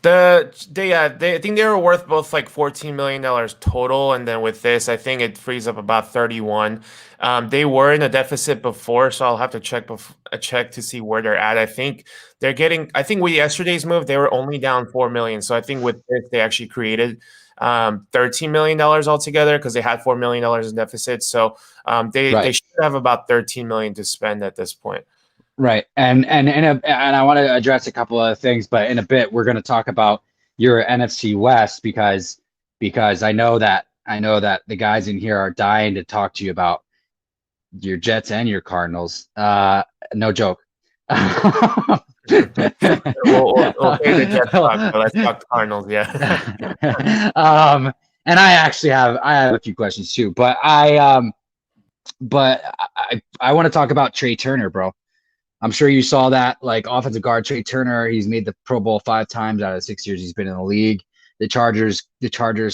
I think they were worth both like $14 million total, and then with this, I think it frees up about 31. They were in a deficit before, so I'll have to check to see where they're at. I think with yesterday's move, they were only down 4 million. So I think with this, they actually created $13 million altogether because they had $4 million in deficit. So they should have about 13 million to spend at this point. Right. And I want to address a couple of things, but in a bit we're going to talk about your NFC West because I know that the guys in here are dying to talk to you about your Jets and your Cardinals. No joke. we'll pay the Jets talk, but let's talk the Cardinals, yeah. And I have a few questions too, but I want to talk about Trey Turner, bro. I'm sure you saw that, like offensive guard Trey Turner. He's made the Pro Bowl 5 times out of 6 years he's been in the league. The Chargers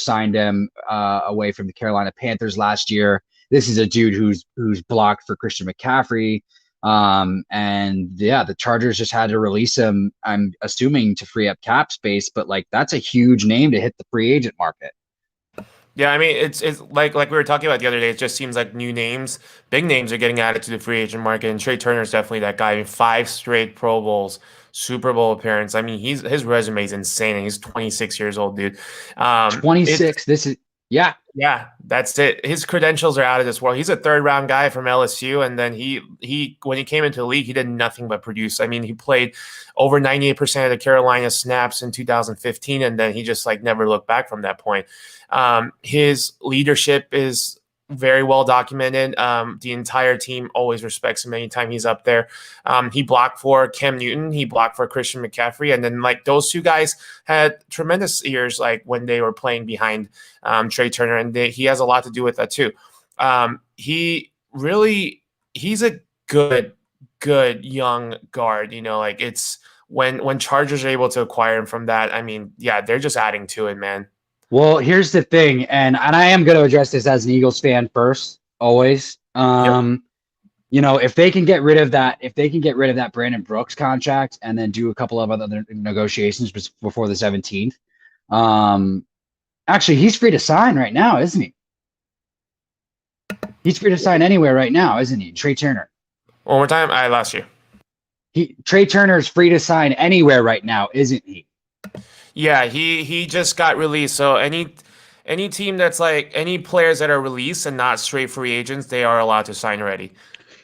signed him away from the Carolina Panthers last year. This is a dude who's blocked for Christian McCaffrey. And yeah, the Chargers just had to release him, I'm assuming, to free up cap space. But like that's a huge name to hit the free agent market. Yeah, I mean it's like we were talking about the other day. It just seems like new names, big names are getting added to the free agent market, and Trey Turner is definitely that guy. I mean, 5 straight Pro Bowls, Super Bowl appearance. I mean, his resume is insane, and he's 26 years old, dude. It 26. This is yeah. Yeah, that's it. His credentials are out of this world. He's a third round guy from LSU, and then he when he came into the league, he did nothing but produce. I mean, he played over 98% of the Carolina snaps in 2015, and then he just like never looked back from that point. His leadership is very well documented. The entire team always respects him anytime he's up there. He blocked for Cam Newton, he blocked for Christian McCaffrey, and then like those two guys had tremendous years like when they were playing behind Trey Turner, and he has a lot to do with that too. He's a good young guard. You know, like it's when Chargers are able to acquire him from that. I mean, yeah, they're just adding to it, man. Well, here's the thing, and I am going to address this as an Eagles fan first, always. Yep. You know, if they can get rid of that Brandon Brooks contract and then do a couple of other negotiations before the 17th, actually, he's free to sign right now, isn't he? He's free to sign anywhere right now, isn't he? Trey Turner. One more time, I lost you. Trey Turner is free to sign anywhere right now, isn't he? Yeah, he just got released. So any team that's like any players that are released and not straight free agents, they are allowed to sign already.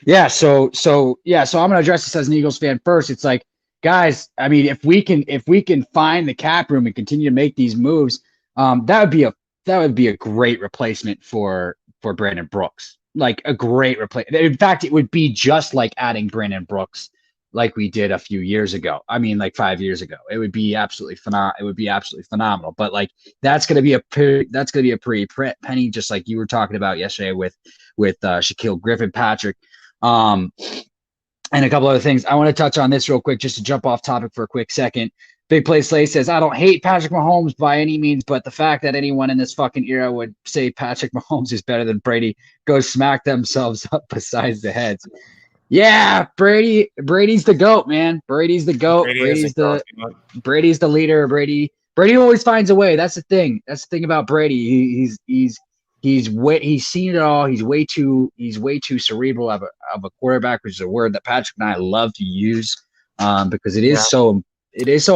Yeah, so I'm gonna address this as an Eagles fan first. It's like, guys, I mean, if we can find the cap room and continue to make these moves, that would be a great replacement for Brandon Brooks. Like a great replacement. In fact, it would be just like adding Brandon Brooks like we did a few years ago. I mean, like 5 years ago. It would be absolutely phenomenal. But like that's gonna be a pretty penny, just like you were talking about yesterday with Shaquille Griffin, Patrick. And a couple other things. I want to touch on this real quick, just to jump off topic for a quick second. Big Play Slay says, I don't hate Patrick Mahomes by any means, but the fact that anyone in this fucking era would say Patrick Mahomes is better than Brady goes smack themselves up besides the heads. Yeah, Brady's the GOAT, man. Brady's the GOAT. Brady's the leader. Brady always finds a way. That's the thing. That's the thing about Brady. He's seen it all. He's way too cerebral of a quarterback, which is a word that Patrick and I love to use, because it is so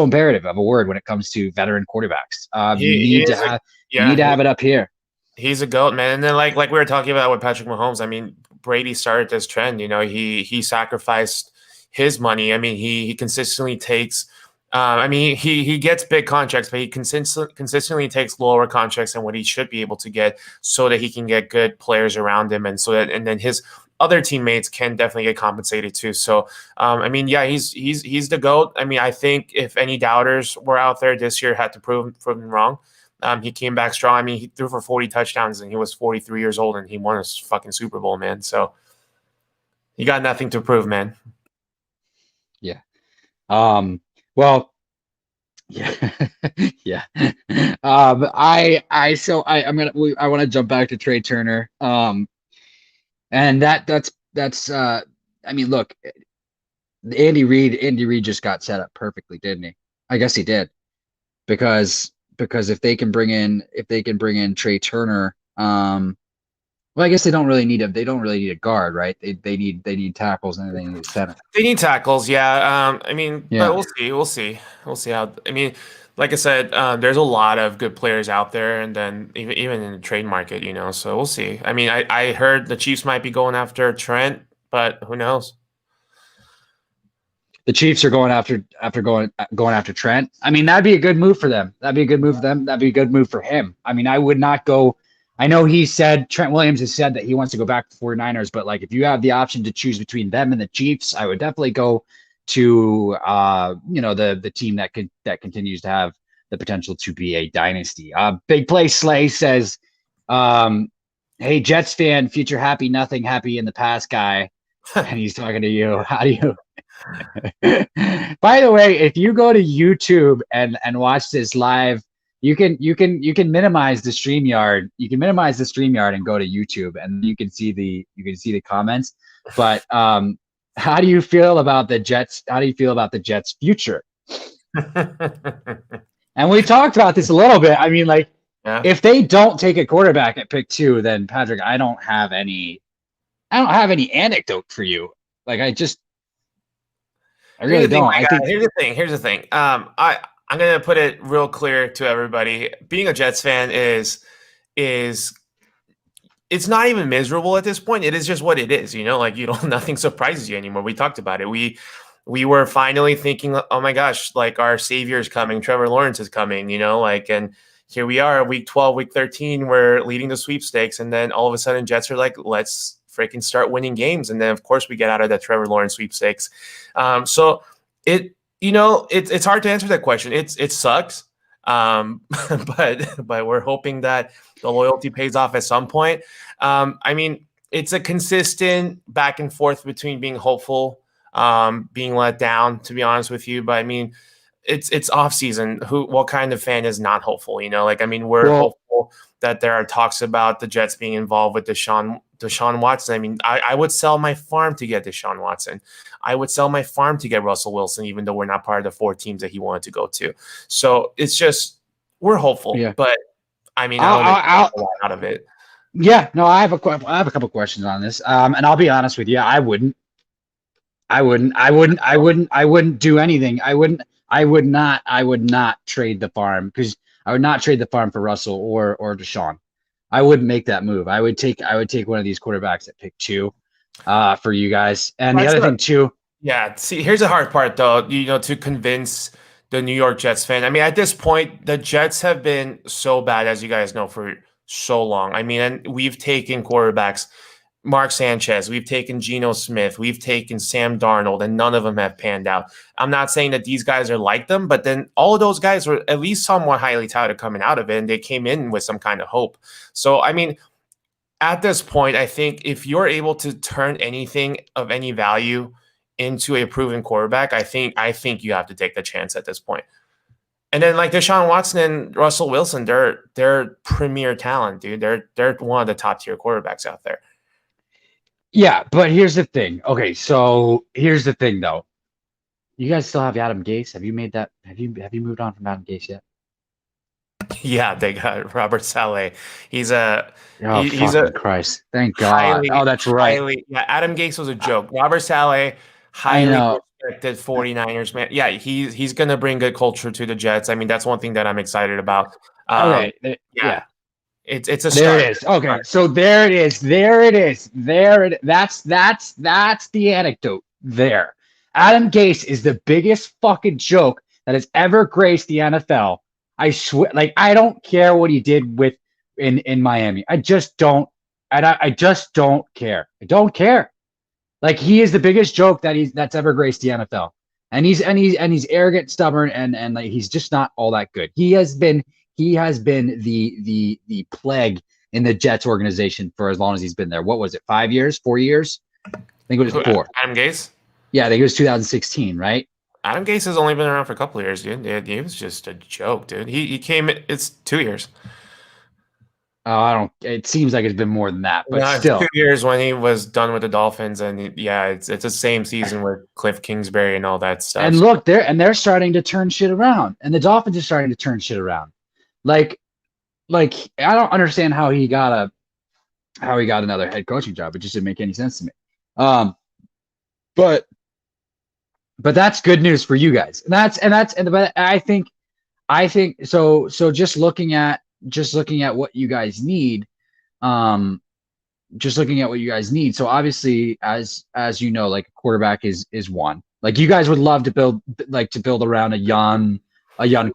imperative of a word when it comes to veteran quarterbacks. You need to have it up here. He's a GOAT, man. And then like we were talking about with Patrick Mahomes, I mean, Brady started this trend. You know, he sacrificed his money. I mean, he consistently takes. He gets big contracts, but he consistently takes lower contracts than what he should be able to get, so that he can get good players around him, and then his other teammates can definitely get compensated too. So, he's the GOAT. I mean, I think if any doubters were out there this year had to prove them wrong. He came back strong. I mean, he threw for 40 touchdowns, and he was 43 years old, and he won a fucking Super Bowl, man. So he got nothing to prove, man. Yeah. Well, yeah, yeah. I want to jump back to Trey Turner. And that's I mean, look, Andy Reid just got set up perfectly, didn't he? I guess he did, because if they can bring in Trey Turner, well, I guess they don't really need a guard, right? They need tackles, and they need a center. They need tackles, yeah. But we'll see how. I mean, like I said, there's a lot of good players out there, and then even in the trade market, you know. So we'll see. I mean, I heard the Chiefs might be going after Trent, but who knows? The Chiefs are going after Trent. I mean, that'd be a good move for them. That'd be a good move for them. That'd be a good move for him. I mean, I would not go. I know Trent Williams has said that he wants to go back to 49ers, but like if you have the option to choose between them and the Chiefs, I would definitely go to the team that continues to have the potential to be a dynasty. Big Play Slay says, hey, Jets fan, future happy, nothing happy in the past guy. And he's talking to you. How do you? By the way, if you go to YouTube and watch this live, you can minimize the StreamYard. You can minimize the StreamYard and go to YouTube, and you can see the comments. But how do you feel about the Jets? How do you feel about the Jets' future? And we talked about this a little bit. I mean, like, Yeah. If they don't take a quarterback at pick 2, then Patrick, I don't have any anecdote for you. Like I Here's really the thing, don't. my I guy. think Here's the thing. I'm gonna put it real clear to everybody. Being a Jets fan is it's not even miserable at this point. It is just what it is, like nothing surprises you anymore. We talked about it. We were finally thinking, oh my gosh, like our savior is coming, Trevor Lawrence is coming, and here we are, week 12, week 13, we're leading the sweepstakes, and then all of a sudden Jets are like, let's freaking start winning games. And then of course we get out of that Trevor Lawrence sweepstakes. So it's hard to answer that question. It sucks. But we're hoping that the loyalty pays off at some point. I mean, it's a consistent back and forth between being hopeful, being let down, to be honest with you. But I mean, it's off season. What kind of fan is not hopeful? We're hopeful that there are talks about the Jets being involved with Deshaun Watson. I mean, I would sell my farm to get Deshaun Watson. I would sell my farm to get Russell Wilson, even though we're not part of the 4 teams that he wanted to go to. So it's just we're hopeful, but I mean, I don't think a lot out of it. Yeah, no, I have a couple questions on this. And I'll be honest with you, I wouldn't do anything. I would not trade the farm, because I would not trade the farm for Russell or Deshaun. I wouldn't make that move. I would take one of these quarterbacks at pick 2 for you guys. And the other thing too. Yeah, see, here's the hard part though, to convince the New York Jets fan. I mean, at this point, the Jets have been so bad, as you guys know, for so long. I mean, and we've taken quarterbacks, Mark Sanchez, we've taken Geno Smith, we've taken Sam Darnold, and none of them have panned out. I'm not saying that these guys are like them, but then all of those guys were at least somewhat highly touted coming out of it, and they came in with some kind of hope. So, I mean, at this point, I think if you're able to turn anything of any value into a proven quarterback, I think you have to take the chance at this point. And then like Deshaun Watson and Russell Wilson, they're premier talent, dude. They're one of the top tier quarterbacks out there. Yeah, but here's the thing. Okay, so here's the thing though. You guys still have Adam Gase? Have you made that? Have you moved on from Adam Gase yet? Yeah, they got Robert Saleh. He's a Christ. Thank God. That's right. Adam Gase was a joke. Robert Saleh, highly respected 49ers man. Yeah, he's gonna bring good culture to the Jets. I mean, that's one thing that I'm excited about. Okay. Yeah. It's a start. There it is. Okay. So there it is. That's the anecdote there. Adam Gase is the biggest fucking joke that has ever graced the NFL. I swear, like, I don't care what he did in Miami. I just don't. I just don't care. I don't care. Like, he is the biggest joke that's ever graced the NFL. And he's arrogant, stubborn, and like, he's just not all that good. He has been the plague in the Jets organization for as long as he's been there. What was it? 5 years? 4 years? I think it was 4. Adam Gase? Yeah, I think it was 2016, right? Adam Gase has only been around for a couple of years, dude. He was just a joke, dude. He came. It's 2 years. Oh, it seems like it's been more than that, but still. 2 years when he was done with the Dolphins, and it's the same season with Cliff Kingsbury and all that stuff. And look, they're starting to turn shit around, and the Dolphins are starting to turn shit around. Like I don't understand how he got another head coaching job. It just didn't make any sense to me. But that's good news for you guys. But I think so. So just looking at what you guys need, So obviously, as you know, like, a quarterback is one. Like, you guys would love to build around a young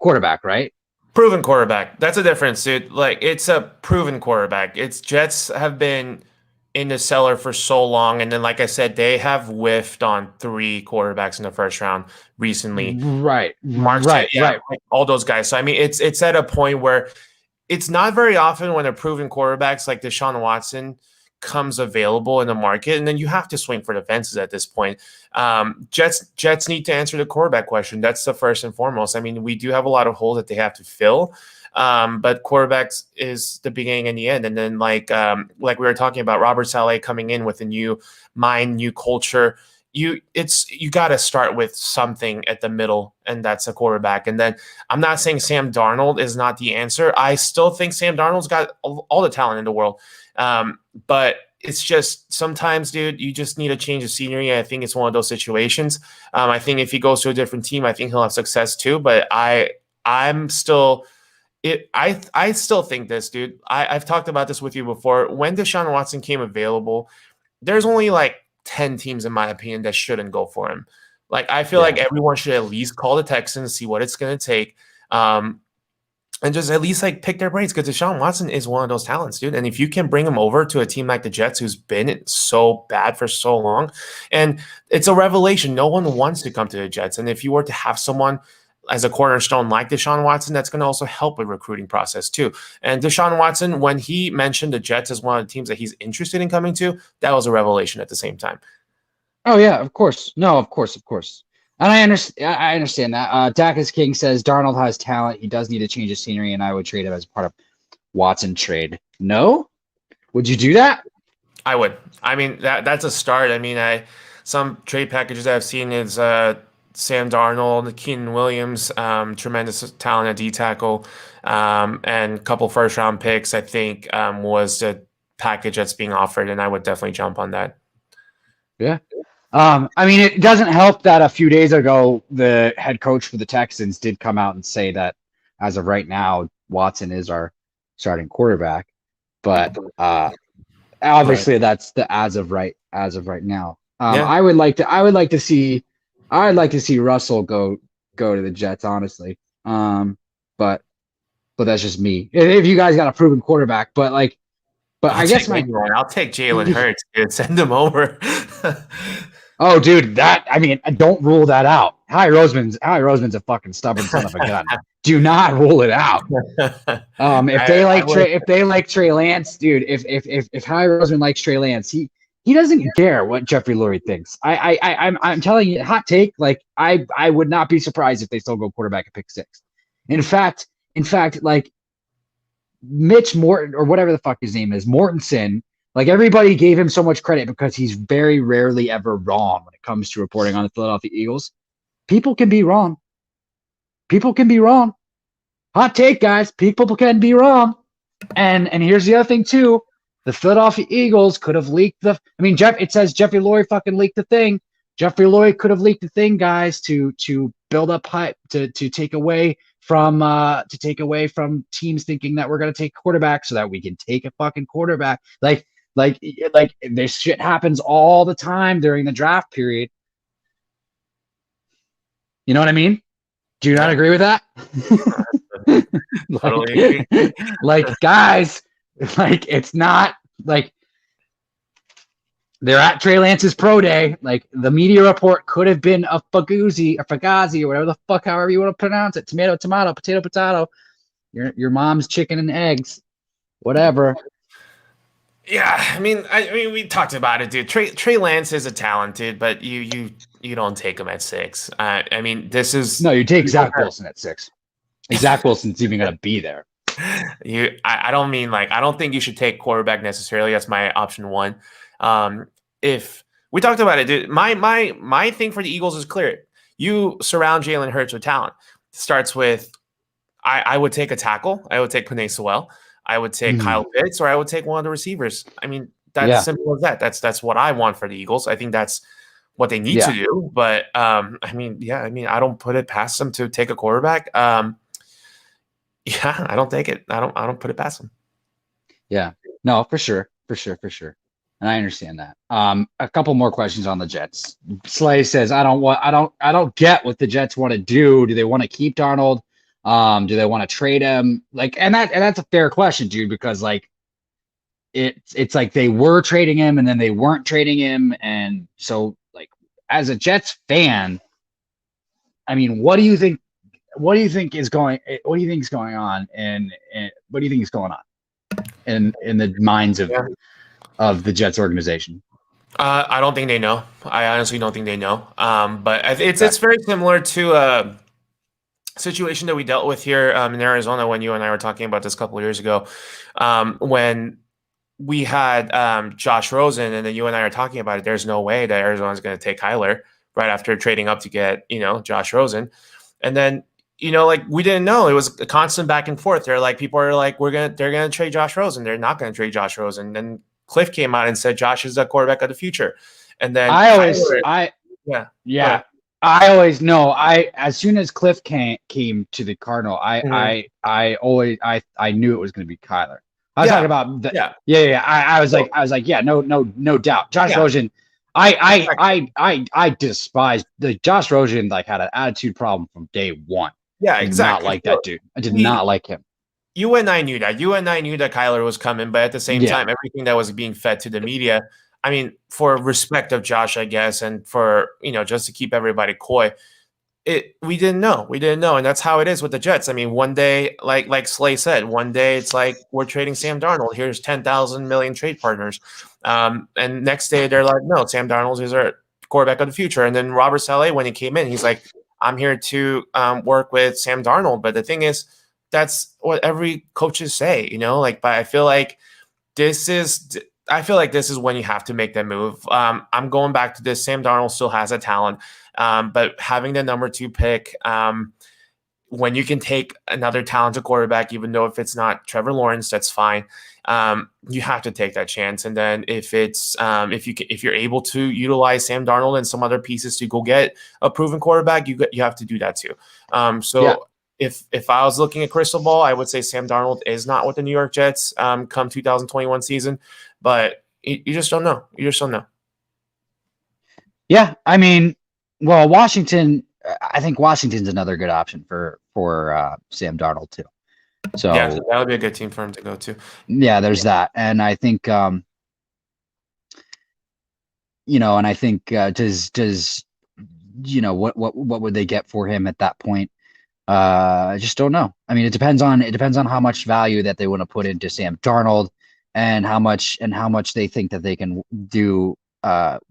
quarterback, right? Proven quarterback. That's a difference, dude. Like, it's a proven quarterback. It's Jets have been in the cellar for so long, and then, like I said, they have whiffed on 3 quarterbacks in the first round recently. Right. Right. All those guys. So I mean, it's at a point where it's not very often when a proven quarterbacks like Deshaun Watson comes available in the market, and then you have to swing for the fences at this point. Jets need to answer the quarterback question. That's the first and foremost. I mean, we do have a lot of holes that they have to fill, but quarterbacks is the beginning and the end. And then like we were talking about, Robert Saleh coming in with a new mind, new culture. you got to start with something at the middle, and that's a quarterback. And then I'm not saying Sam Darnold is not the answer. I still think Sam Darnold's got all the talent in the world. But it's just sometimes, dude, you just need a change of scenery. I think it's one of those situations. I think if he goes to a different team, I think he'll have success too. But I'm still I still think this, dude. I've talked about this with you before. When Deshaun Watson came available, there's only like 10 teams, in my opinion, that shouldn't go for him. Like, I feel like everyone should at least call the Texans, see what it's going to take, and just at least like pick their brains, because Deshaun Watson is one of those talents, dude. And if you can bring him over to a team like the Jets, who's been so bad for so long, and it's a revelation, no one wants to come to the Jets. And if you were to have someone as a cornerstone like Deshaun Watson, that's going to also help with recruiting process too. And Deshaun Watson, when he mentioned the Jets as one of the teams that he's interested in coming to, that was a revelation at the same time. Oh yeah, of course. No, of course. And I understand that. Dak is King says Darnold has talent. He does need to change his scenery, and I would trade him as part of Watson trade. No? Would you do that? I would. I mean, that's a start. I mean, some trade packages I've seen is Sam Darnold, Keenan Williams, tremendous talent at D-tackle, and a couple first-round picks, I think, was the package that's being offered, and I would definitely jump on that. Yeah. I mean, it doesn't help that a few days ago, the head coach for the Texans did come out and say that as of right now, Watson is our starting quarterback. But obviously, that's the as of right now. I would like to see Russell go to the Jets, honestly. But that's just me. If you guys got a proven quarterback, but I guess I'll take Jalen Hurts and send him over. Oh, dude, don't rule that out. Howie Roseman's a fucking stubborn son of a gun. Do not rule it out. If they like Trey Lance, dude, if Howie Roseman likes Trey Lance, he doesn't care what Jeffrey Lurie thinks. I'm telling you, hot take. Like, I would not be surprised if they still go quarterback at pick 6. In fact, like Mitch Morton, or whatever the fuck his name is, Mortensen. Like, everybody gave him so much credit because he's very rarely ever wrong when it comes to reporting on the Philadelphia Eagles. People can be wrong. Hot take, guys. People can be wrong. And here's the other thing too. The Philadelphia Eagles could have leaked it says Jeffrey Lurie fucking leaked the thing. Jeffrey Lurie could have leaked the thing, guys, to build up hype, to take away from teams thinking that we're gonna take a quarterback so that we can take a fucking quarterback. Like this shit happens all the time during the draft period. You know what I mean? Do you not agree with that? Totally agree. Guys, it's not like they're at Trey Lance's pro day. Like, the media report could have been a Fugazi or whatever the fuck, however you want to pronounce it. Tomato, potato. Your mom's chicken and eggs, whatever. Yeah, I mean, we talked about it, dude. Trey Lance is a talented, but you don't take him at 6. I mean, this is no. You take Zach Wilson at 6. Zach Wilson's even gonna be there. I don't mean, like, I don't think you should take quarterback necessarily. That's my option 1. If we talked about it, dude, my thing for the Eagles is clear. You surround Jalen Hurts with talent. It starts with I would take a tackle. I would take Penei Sewell. I would take Kyle Pitts, or I would take one of the receivers. I mean, that's simple as that. That's what I want for the Eagles. I think that's what they need to do. But I don't put it past them to take a quarterback. I don't take it. I don't put it past them. Yeah. No, for sure. And I understand that. A couple more questions on the Jets. Slay says, I don't get what the Jets want to do. Do they want to keep Darnold? Do they want to trade him? And that's a fair question, dude, because it's like they were trading him and then they weren't trading him. And so, as a Jets fan, I mean, what do you think is going on? And what do you think is going on in the minds of the Jets organization? I don't think they know. I honestly don't think they know. But it's very similar to a situation that we dealt with here in Arizona when you and I were talking about this a couple of years ago, when we had Josh Rosen, and then you and I are talking about it. There's no way that Arizona's going to take Kyler right after trading up to get, Josh Rosen. And then, like we didn't know. It was a constant back and forth. They're like, people are like, they're going to trade Josh Rosen. They're not going to trade Josh Rosen. And then Cliff came out and said, Josh is the quarterback of the future. And then yeah. Yeah. I always know. As soon as Cliff came to the Cardinal, I knew it was going to be Kyler. I was talking about the, I was like, yeah, no doubt. Josh Rosen. I despise the Josh Rosen. Like had an attitude problem from day one. Yeah, exactly. I did not like that dude. I did not like him. You and I knew that. You and I knew that Kyler was coming, but at the same time, everything that was being fed to the media. I mean, for respect of Josh, I guess, and for just to keep everybody coy, we didn't know, and that's how it is with the Jets. I mean, one day, like Slay said, one day it's like we're trading Sam Darnold. Here's 10,000 million trade partners, and next day they're like, no, Sam Darnold is our quarterback of the future. And then Robert Saleh, when he came in, he's like, I'm here to work with Sam Darnold. But the thing is, that's what every coaches say, But I feel like this is when you have to make that move. I'm going back to this. Sam Darnold still has a talent, but having the number 2 pick, when you can take another talented quarterback, even though if it's not Trevor Lawrence, that's fine. You have to take that chance. And then if it's if you're able to utilize Sam Darnold and some other pieces to go get a proven quarterback, you have to do that too. If I was looking at crystal ball, I would say Sam Darnold is not with the New York Jets come 2021 season, but you just don't know. You just don't know. Yeah, I mean, well, Washington. I think Washington's another good option for Sam Darnold too. So yeah, that would be a good team for him to go to. Yeah, there's that, and I think and I think does what would they get for him at that point? I just don't know. I mean, it depends on how much value that they want to put into Sam Darnold and how much they think that they can do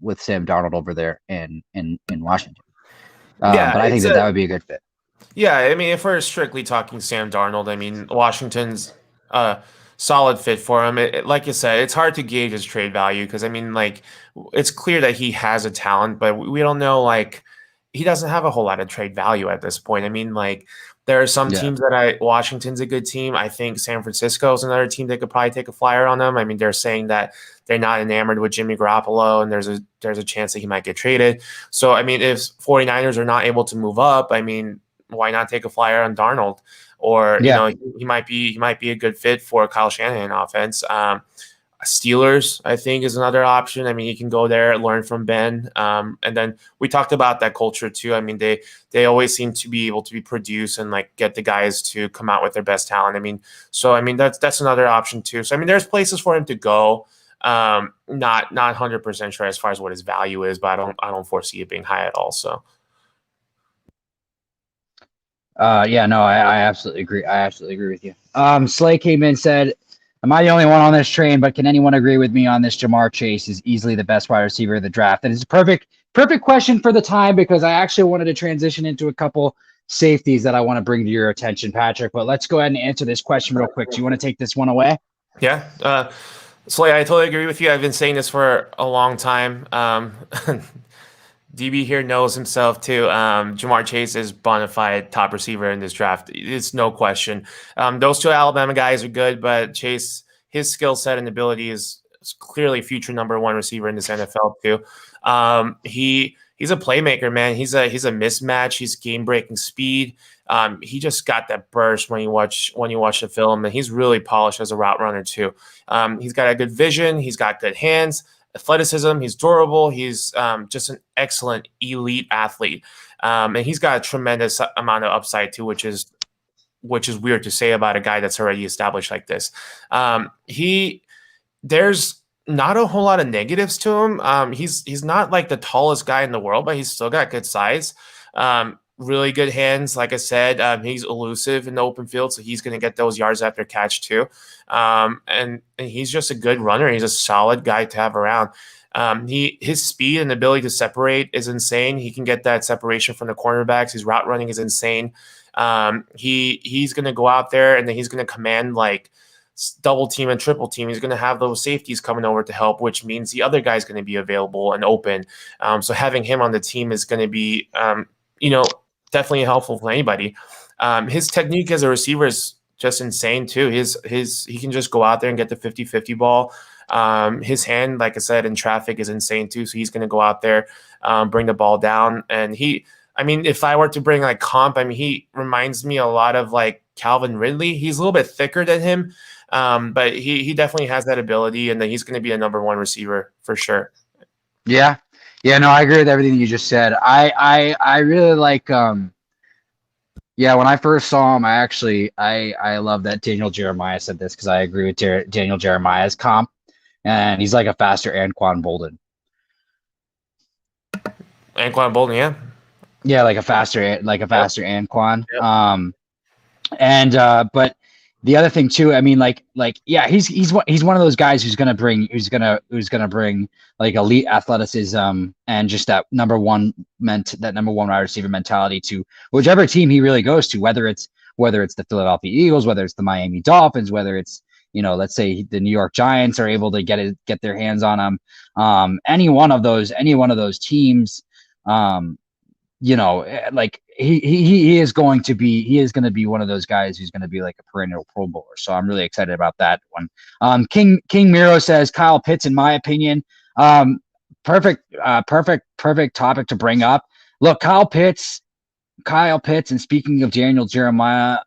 with Sam Darnold over there in Washington. But I think that would be a good fit. Yeah, I mean, if we're strictly talking Sam Darnold, I mean, Washington's a solid fit for him. Like you said, it's hard to gauge his trade value because, I mean, like, it's clear that he has a talent, but we don't know, like, he doesn't have a whole lot of trade value at this point. I mean, like, there are some teams that Washington's a good team. I think San Francisco is another team that could probably take a flyer on them. I mean, they're saying that they're not enamored with Jimmy Garoppolo, and there's a chance that he might get traded. So, I mean, if 49ers are not able to move up, I mean, why not take a flyer on Darnold? Or he might be a good fit for Kyle Shanahan offense. Steelers, I think, is another option. I mean, you can go there, learn from Ben, and then we talked about that culture too. I mean, they always seem to be able to produce and like get the guys to come out with their best talent. I mean, so I mean that's another option too. So I mean, there's places for him to go. Not 100% sure as far as what his value is, but I don't foresee it being high at all. So. I absolutely agree. I absolutely agree with you. Slay came in and said, am I the only one on this train, but can anyone agree with me on this? Jamar Chase is easily the best wide receiver of the draft. That is a perfect question for the time because I actually wanted to transition into a couple safeties that I want to bring to your attention, Patrick. But let's go ahead and answer this question real quick. Do you want to take this one away? Yeah. Slay, I totally agree with you. I've been saying this for a long time. DB here knows himself too. Jamar Chase is bona fide top receiver in this draft. It's no question. Those two Alabama guys are good, but Chase, his skill set and ability is clearly future number 1 receiver in this NFL too. He's a playmaker, man. He's a mismatch. He's game breaking speed. He just got that burst when you watch the film, and he's really polished as a route runner too. He's got a good vision. He's got good hands. Athleticism, he's durable, he's just an excellent elite athlete, and he's got a tremendous amount of upside too, which is weird to say about a guy that's already established like this. There's not a whole lot of negatives to him. He's not like the tallest guy in the world, but he's still got good size. Really good hands, like I said. He's elusive in the open field, so he's going to get those yards after catch too. And he's just a good runner. He's a solid guy to have around. His speed and ability to separate is insane. He can get that separation from the cornerbacks. His route running is insane. He's going to go out there and then he's going to command like double team and triple team, he's going to have those safeties coming over to help, which means the other guy's going to be available and open. So having him on the team is going to be, definitely helpful for anybody. His technique as a receiver is just insane too. He can just go out there and get the 50-50 ball. His hand, like I said, in traffic is insane too. So he's going to go out there, bring the ball down. And if I were to bring like comp, he reminds me a lot of like Calvin Ridley. He's a little bit thicker than him, but he definitely has that ability, and then he's going to be a number one receiver for sure. Yeah. Yeah, no, I agree with everything you just said. I really like when I first saw him, I love that Daniel Jeremiah said this, because I agree with Daniel Jeremiah's comp, and he's like a faster Anquan Bolden. Anquan Bolden, yeah. Yeah, like a faster Anquan. Yep. But the other thing too, he's one of those guys who's gonna bring like elite athleticism and just that number one wide receiver mentality to whichever team he really goes to, whether it's the Philadelphia Eagles, whether it's the Miami Dolphins, whether it's, let's say the New York Giants are able to get their hands on him. Any one of those teams, like he is going to be one of those guys who's going to be like a perennial Pro Bowler. So I'm really excited about that one. King Miro says Kyle Pitts, in my opinion, perfect topic to bring up. Look, Kyle Pitts, and speaking of Daniel Jeremiah,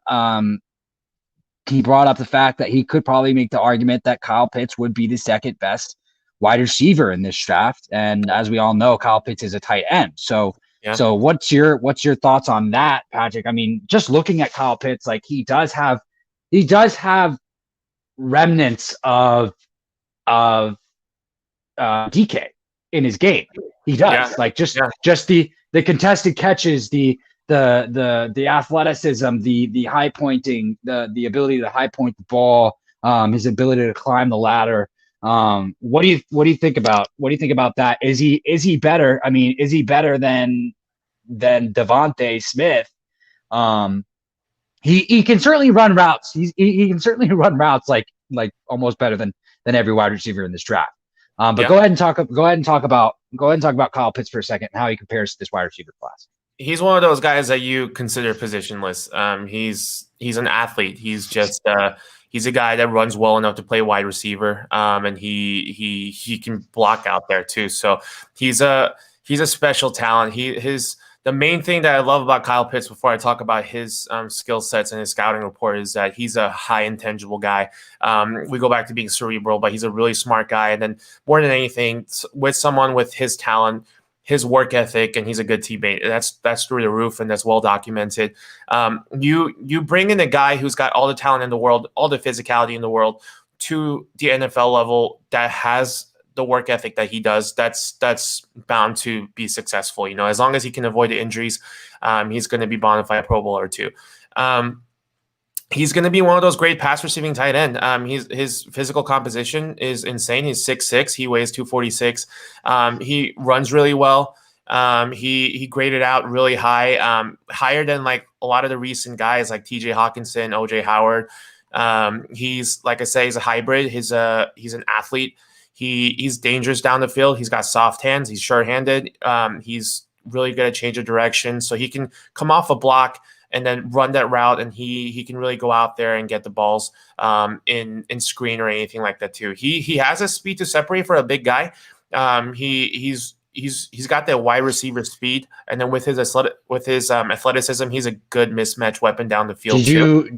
he brought up the fact that he could probably make the argument that Kyle Pitts would be the second best wide receiver in this draft. And as we all know, Kyle Pitts is a tight end. So what's your thoughts on that, Patrick? Just looking at Kyle Pitts, like he does have remnants of DK in his game. He does. Just the contested catches, the athleticism, the high pointing, the ability to high point the ball, his ability to climb the ladder. What do you think about that? Is he better? Is he better than Devontae Smith? He can certainly run routes. He can certainly run routes like almost better than every wide receiver in this draft. Go ahead and talk about Kyle Pitts for a second and how he compares to this wide receiver class. He's one of those guys that you consider positionless. He's an athlete. He's just he's a guy that runs well enough to play wide receiver, and he can block out there too. So he's a special talent. The main thing that I love about Kyle Pitts, before I talk about his skill sets and his scouting report, is that he's a high intangible guy. We go back to being cerebral, but he's a really smart guy. And then more than anything, with someone with his talent, his work ethic, and he's a good teammate. That's through the roof, and that's well documented. You bring in a guy who's got all the talent in the world, all the physicality in the world, to the NFL level that has the work ethic that he does. That's bound to be successful. As long as he can avoid the injuries, he's going to be bona fide Pro Bowler too. He's going to be one of those great pass receiving tight end. His physical composition is insane. He's 6'6". He weighs 246. He runs really well. He graded out really high, higher than like a lot of the recent guys like TJ Hawkinson, OJ Howard. He's, like I say, he's a hybrid. He's an athlete. He's dangerous down the field. He's got soft hands. He's sure-handed. He's really good at change of direction. So he can come off a block and then run that route, and he can really go out there and get the balls in screen or anything like that too. He has a speed to separate for a big guy. He's got that wide receiver speed, and then with his athleticism, he's a good mismatch weapon down the field.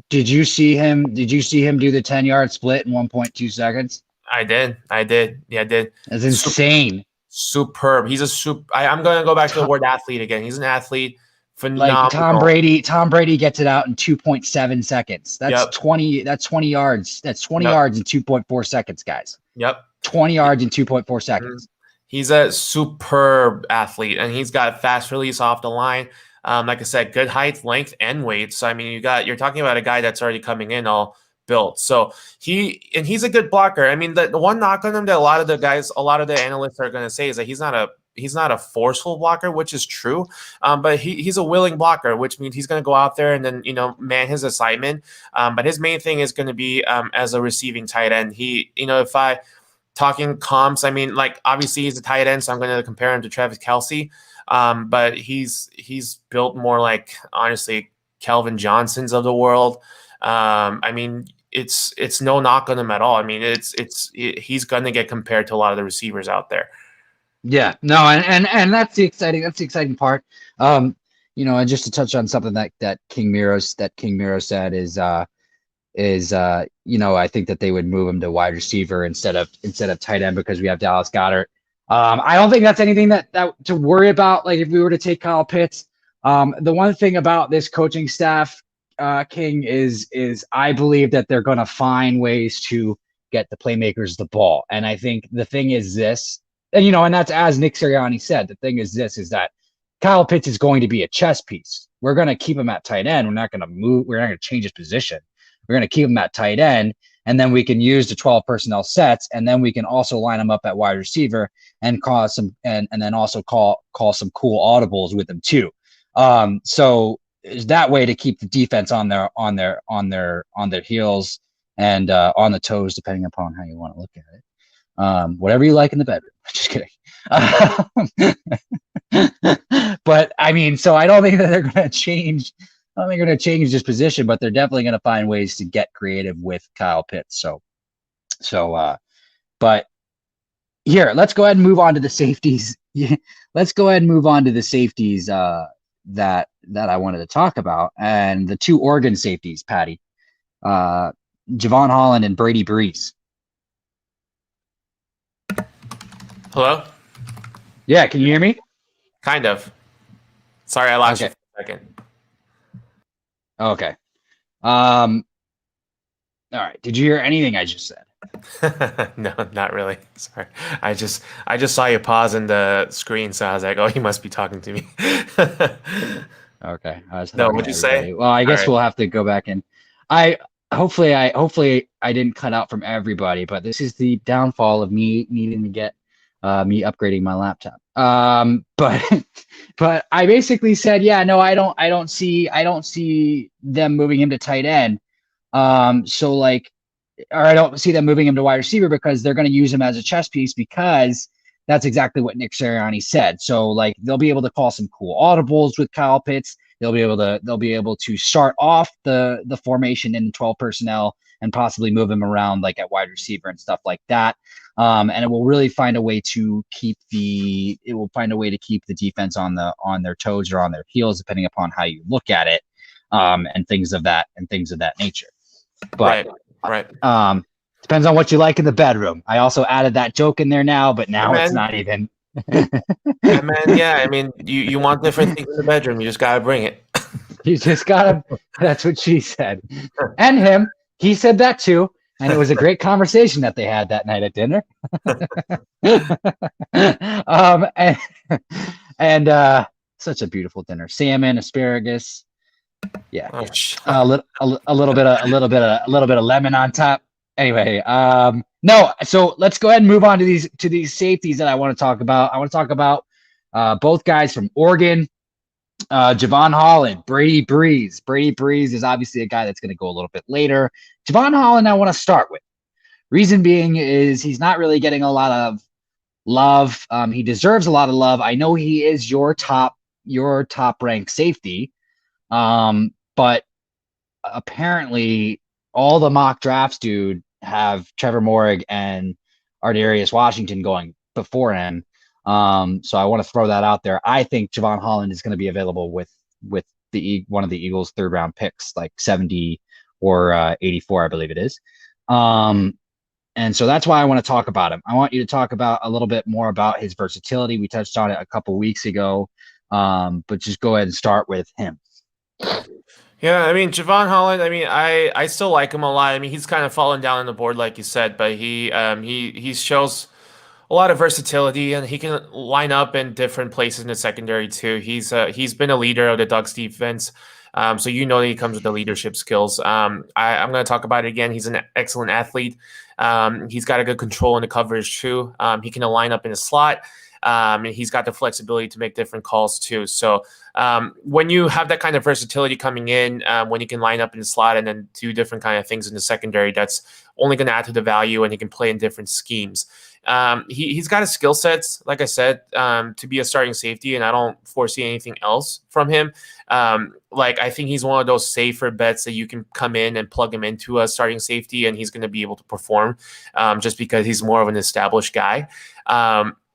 Did you see him do the 10-yard split in 1.2 seconds? I did. Yeah, I did. That's insane. Superb. He's I'm going to go back to the word athlete again. He's an athlete. Phenomenal. Like Tom Brady gets it out in 2.7 seconds. That's 20 yards. That's 20 yards in 2.4 seconds, guys. Yep. 20 yards in 2.4 seconds. He's a superb athlete, and he's got fast release off the line. Like I said, good height, length, and weight. So you're talking about a guy that's already coming in all built. So he's a good blocker. The one knock on him that a lot of the analysts are going to say is that he's not a a forceful blocker, which is true. But he's a willing blocker, which means he's going to go out there and then, man his assignment. But his main thing is going to be as a receiving tight end. If I talking comps, I mean, like, obviously he's a tight end, so I'm going to compare him to Travis Kelce. But he's built more like, honestly, Kelvin Johnson's of the world. I mean, it's no knock on him at all. I mean, he's going to get compared to a lot of the receivers out there. Yeah, no, and that's the exciting part. And just to touch on something that King Miro said is I think that they would move him to wide receiver instead of tight end because we have Dallas Goedert. I don't think that's anything that to worry about. Like if we were to take Kyle Pitts, the one thing about this coaching staff, King, is I believe that they're going to find ways to get the playmakers the ball. And I think the thing is this, and that's as Nick Sirianni said, the thing is this, is that Kyle Pitts is going to be a chess piece. We're going to keep him at tight end. We're not going to move. We're not going to change his position. We're going to keep him at tight end, and then we can use the 12 personnel sets, and then we can also line him up at wide receiver and cause some, and then also call some cool audibles with them too. So is that way to keep the defense on their heels and on the toes, depending upon how you want to look at it. Whatever you like in the bedroom. Just kidding. But I mean, so I don't think that they're going to change. I don't think they're going to change this position, but they're definitely going to find ways to get creative with Kyle Pitts. But here, let's go ahead and move on to the safeties. Let's go ahead and move on to the safeties that I wanted to talk about, and the two Oregon safeties, Patty, Javon Holland and Brady Breeze. Hello? Yeah, can you hear me? Kind of. Sorry, I lost you for a second. Okay. All right. Did you hear anything I just said? No, not really. Sorry. I just saw you pause in the screen, so I was like, oh, he must be talking to me. Okay. No, what'd you say? Well, I guess we'll have to go back and hopefully I didn't cut out from everybody, but this is the downfall of me needing to get me upgrading my laptop. But I basically said, yeah, no, I don't see them moving him to tight end. So like, or I don't see them moving him to wide receiver because they're going to use him as a chess piece, because that's exactly what Nick Sirianni said. So like, they'll be able to call some cool audibles with Kyle Pitts. They'll be able to start off the formation in 12 personnel and possibly move him around like at wide receiver and stuff like that. And it will really find a way to keep the defense on their toes or on their heels, depending upon how you look at it, and things of that nature. But right. Depends on what you like in the bedroom. I also added that joke in there now, but now it's not even. Yeah, man. Yeah, I mean, you want different things in the bedroom. You just gotta bring it. You just gotta. That's what she said, and him. He said that too. And it was a great conversation that they had that night at dinner. and such a beautiful dinner. Salmon, asparagus. Yeah. A little bit of lemon on top. Anyway, no, so let's go ahead and move on to these safeties that I want to talk about. I want to talk about both guys from Oregon. Javon Holland, Brady Breeze. Brady Breeze is obviously a guy that's going to go a little bit later. Javon Holland, I want to start with. Reason being is he's not really getting a lot of love. He deserves a lot of love. I know he is your top ranked safety, but apparently all the mock drafts, dude, have Trevor Moehrig and Arderius Washington going before him. So I want to throw that out there. I think Javon Holland is going to be available with one of the Eagles' third round picks, like 70 or 84, I believe it is. And so that's why I want to talk about him. I want you to talk about a little bit more about his versatility. We touched on it a couple weeks ago, but just go ahead and start with him. Yeah, I mean, Javon Holland, I mean, I still like him a lot. I mean, he's kind of fallen down on the board, like you said, but he shows a lot of versatility, and he can line up in different places in the secondary too. He's been a leader of the Ducks defense, so that he comes with the leadership skills. I'm going to talk about it again. He's an excellent athlete. He's got a good control in the coverage too. He can line up in the slot. And he's got the flexibility to make different calls too. So when you have that kind of versatility coming in, when you can line up in the slot and then do different kind of things in the secondary, that's only going to add to the value, and he can play in different schemes. He's got his skill sets, like I said, to be a starting safety, and I don't foresee anything else from him. I think he's one of those safer bets that you can come in and plug him into a starting safety, and he's going to be able to perform just because he's more of an established guy.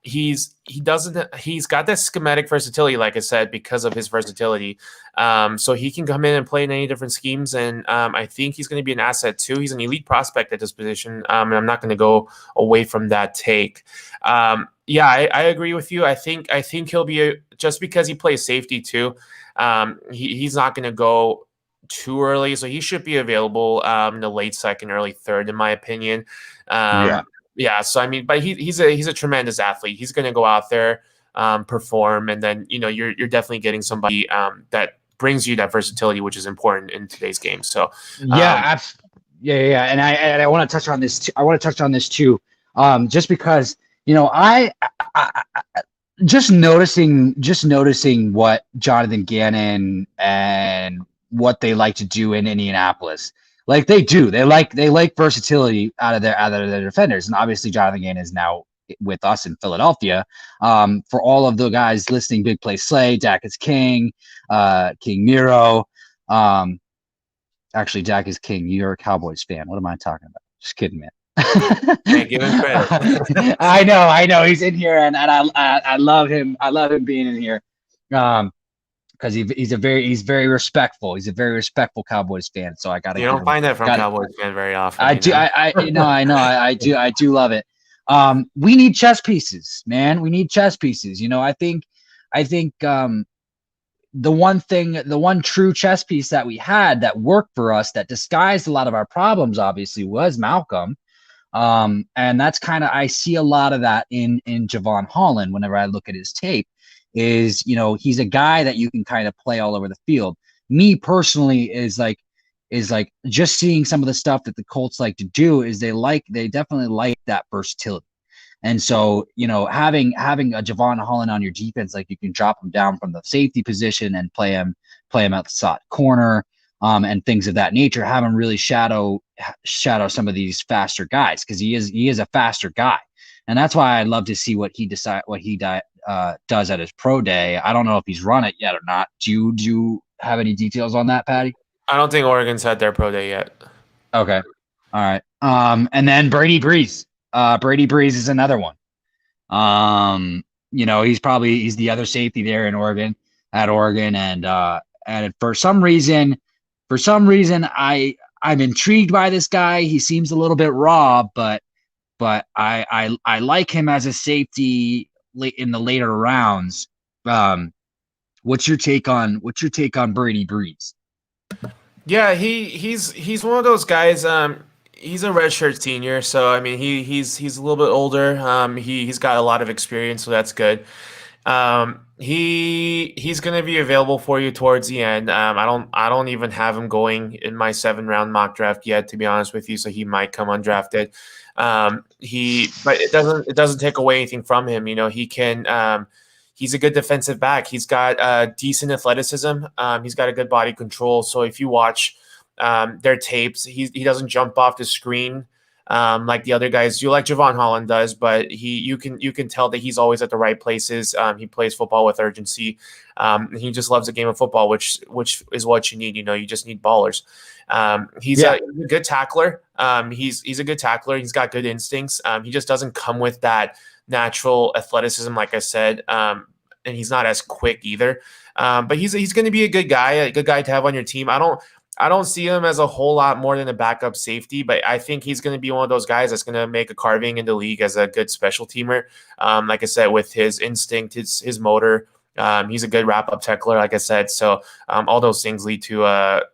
He's got that schematic versatility, like I said, because of his versatility. So he can come in and play in any different schemes, and I think he's going to be an asset too. He's an elite prospect at this position, and I'm not going to go away from that take. Yeah, I agree with you. I think he'll be just because he plays safety too. He's not going to go too early, so he should be available in the late second, early third, in my opinion. Yeah. So I mean, but he's a tremendous athlete. He's going to go out there, perform, and then you're definitely getting somebody that brings you that versatility, which is important in today's game. So yeah, and I want to touch on this. I want to touch on this too, just because I just noticing what Jonathan Gannon and what they like to do in Indianapolis. Like they like versatility out of their defenders, and obviously Jonathan Gannon is now with us in Philadelphia. For all of the guys listening, Big Play Slay, Dak is King, King Miro. Actually, Dak is King. You're a Cowboys fan. What am I talking about? Just kidding, man. Hey, give him credit. I know. He's in here, and I love him. I love him being in here. Because he's very respectful. He's a very respectful Cowboys fan. So I gotta. You don't find that from Cowboys fan very often. I do. I do love it. We need chess pieces, man. We need chess pieces. I think the one true chess piece that we had that worked for us, that disguised a lot of our problems, obviously, was Malcolm. And that's kind of, I see a lot of that in Javon Holland whenever I look at his tape. Is he's a guy that you can kind of play all over the field. Me personally is like just seeing some of the stuff that the Colts like to do is they definitely like that versatility. And so having a Javon Holland on your defense, like you can drop him down from the safety position and play him at the slot corner, and things of that nature. Have him really shadow some of these faster guys, because he is a faster guy. And that's why I'd love to see what he does at his pro day. I don't know if he's run it yet or not. Do you have any details on that, Patty? I don't think Oregon's had their pro day yet. Okay. All right. And then Brady Breeze. Brady Breeze is another one. He's the other safety there in Oregon, and for some reason I'm intrigued by this guy. He seems a little bit raw, but I like him as a safety in the later rounds. What's your take on Brady Breeze? Yeah, he's one of those guys. He's a redshirt senior, so I mean he's a little bit older. He's got a lot of experience, so that's good. He's going to be available for you towards the end. I don't even have him going in my 7-round mock draft yet, to be honest with you. So he might come undrafted. But it doesn't take away anything from him. He can. He's a good defensive back. He's got decent athleticism. He's got a good body control. So if you watch their tapes, he doesn't jump off the screen like the other guys do, like Javon Holland does, but you can tell that he's always at the right places. He plays football with urgency. He just loves the game of football, which is what you need. You just need ballers. He's a good tackler. He's a good tackler. He's got good instincts. He just doesn't come with that natural athleticism, like I said, and he's not as quick either. But he's going to be a good guy to have on your team. I don't see him as a whole lot more than a backup safety, but I think he's going to be one of those guys that's going to make a carving in the league as a good special teamer. Like I said, with his instinct, his motor, he's a good wrap-up tackler, like I said. So all those things lead to a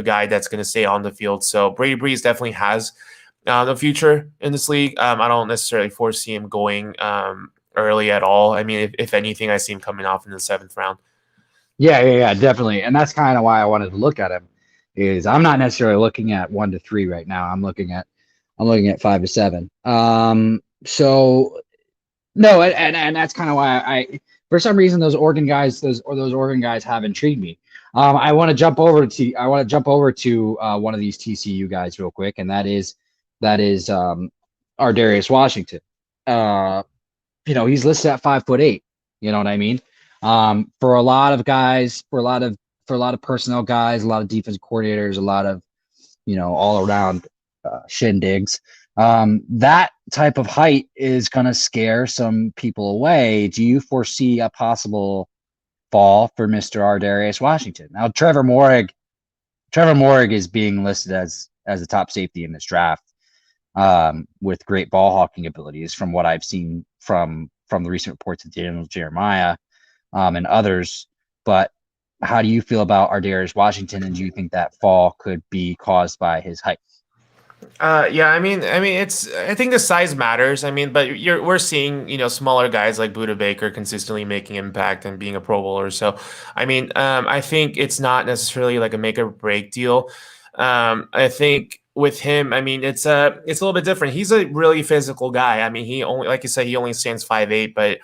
guy that's going to stay on the field. So Brady Breeze definitely has the future in this league. I don't necessarily foresee him going early at all. I mean, if anything, I see him coming off in the 7th round. Yeah, definitely. And that's kind of why I wanted to look at him. Is I'm not necessarily looking at 1 to 3 right now. I'm looking at 5 to 7. So No, and that's kind of why for some reason those Oregon guys have intrigued me. I want to jump over to one of these TCU guys real quick, and that is Arderius Washington. Uh, he's listed at 5'8". You know what I mean? For a lot of guys, for a lot of personnel guys, a lot of defense coordinators, a lot of all around shindigs. That type of height is going to scare some people away. Do you foresee a possible fall for Mr. Arderius Washington? Now, Trevor Morrig is being listed as a top safety in this draft, with great ball hawking abilities, from what I've seen from the recent reports of Daniel Jeremiah and others. But how do you feel about Arderius Washington, and do you think that fall could be caused by his height? Yeah, I think the size matters. But we're seeing, smaller guys like Buda Baker consistently making impact and being a Pro Bowler. So, I think it's not necessarily like a make or break deal. I think with him, it's a little bit different. He's a really physical guy. He only, like you said, he only stands 5'8", but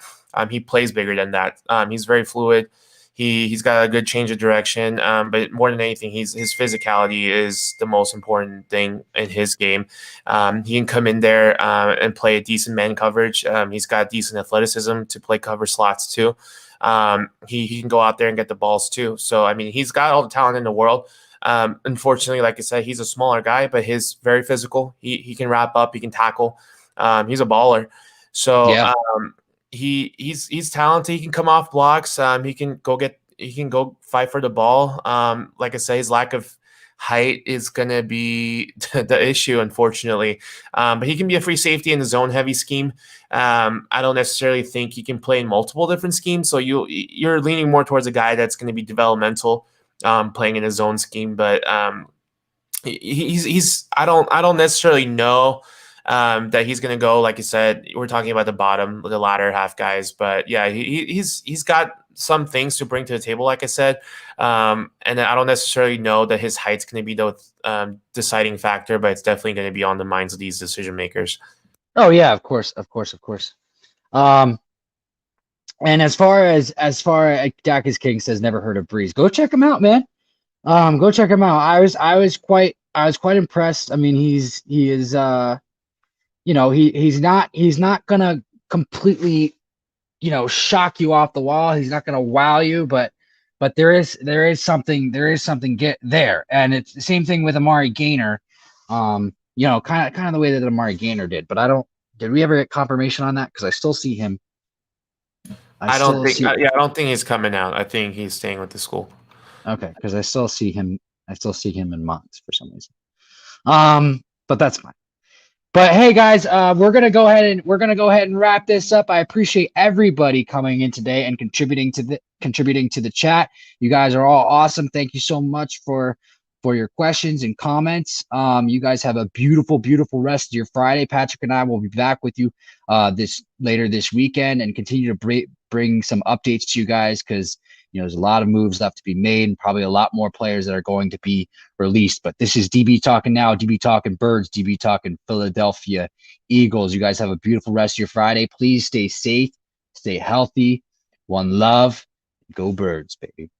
he plays bigger than that. He's very fluid. He's got a good change of direction, but more than anything, his physicality is the most important thing in his game. He can come in there and play a decent man coverage. He's got decent athleticism to play cover slots too. He can go out there and get the balls too. So he's got all the talent in the world. Unfortunately, like I said, he's a smaller guy, but he's very physical. He can wrap up, he can tackle. He's a baller. So Yeah. He's talented. He can come off blocks. He can go fight for the ball. Like I say, his lack of height is gonna be the issue, unfortunately. But he can be a free safety in the zone heavy scheme. I don't necessarily think he can play in multiple different schemes. So you're leaning more towards a guy that's going to be developmental, playing in a zone scheme. But he's I don't necessarily know that he's going to go. Like you said, we're talking about the latter half guys, but yeah, he's got some things to bring to the table, like I said, and I don't necessarily know that his height's going to be the deciding factor, but it's definitely going to be on the minds of these decision makers. Oh yeah, of course. And as far as Dacus King says, never heard of Breeze. Go check him out, man. Go check him out. I was quite impressed. He's not gonna completely, shock you off the wall. He's not gonna wow you, but there is something get there. And it's the same thing with Amari Gainer. Kind of the way that Amari Gainer did. But did we ever get confirmation on that? Because I still see him. I don't think he's coming out. I think he's staying with the school. Okay, because I still see him in mocks for some reason. But that's fine. But hey guys, we're gonna go ahead and wrap this up. I appreciate everybody coming in today and contributing to the chat. You guys are all awesome. Thank you so much for your questions and comments. You guys have a beautiful, beautiful rest of your Friday. Patrick and I will be back with you later this weekend and continue to bring some updates to you guys, because there's a lot of moves left to be made and probably a lot more players that are going to be released. But this is DB Talking Now, DB Talking Birds, DB Talking Philadelphia Eagles. You guys have a beautiful rest of your Friday. Please stay safe, stay healthy. One love. Go Birds, baby.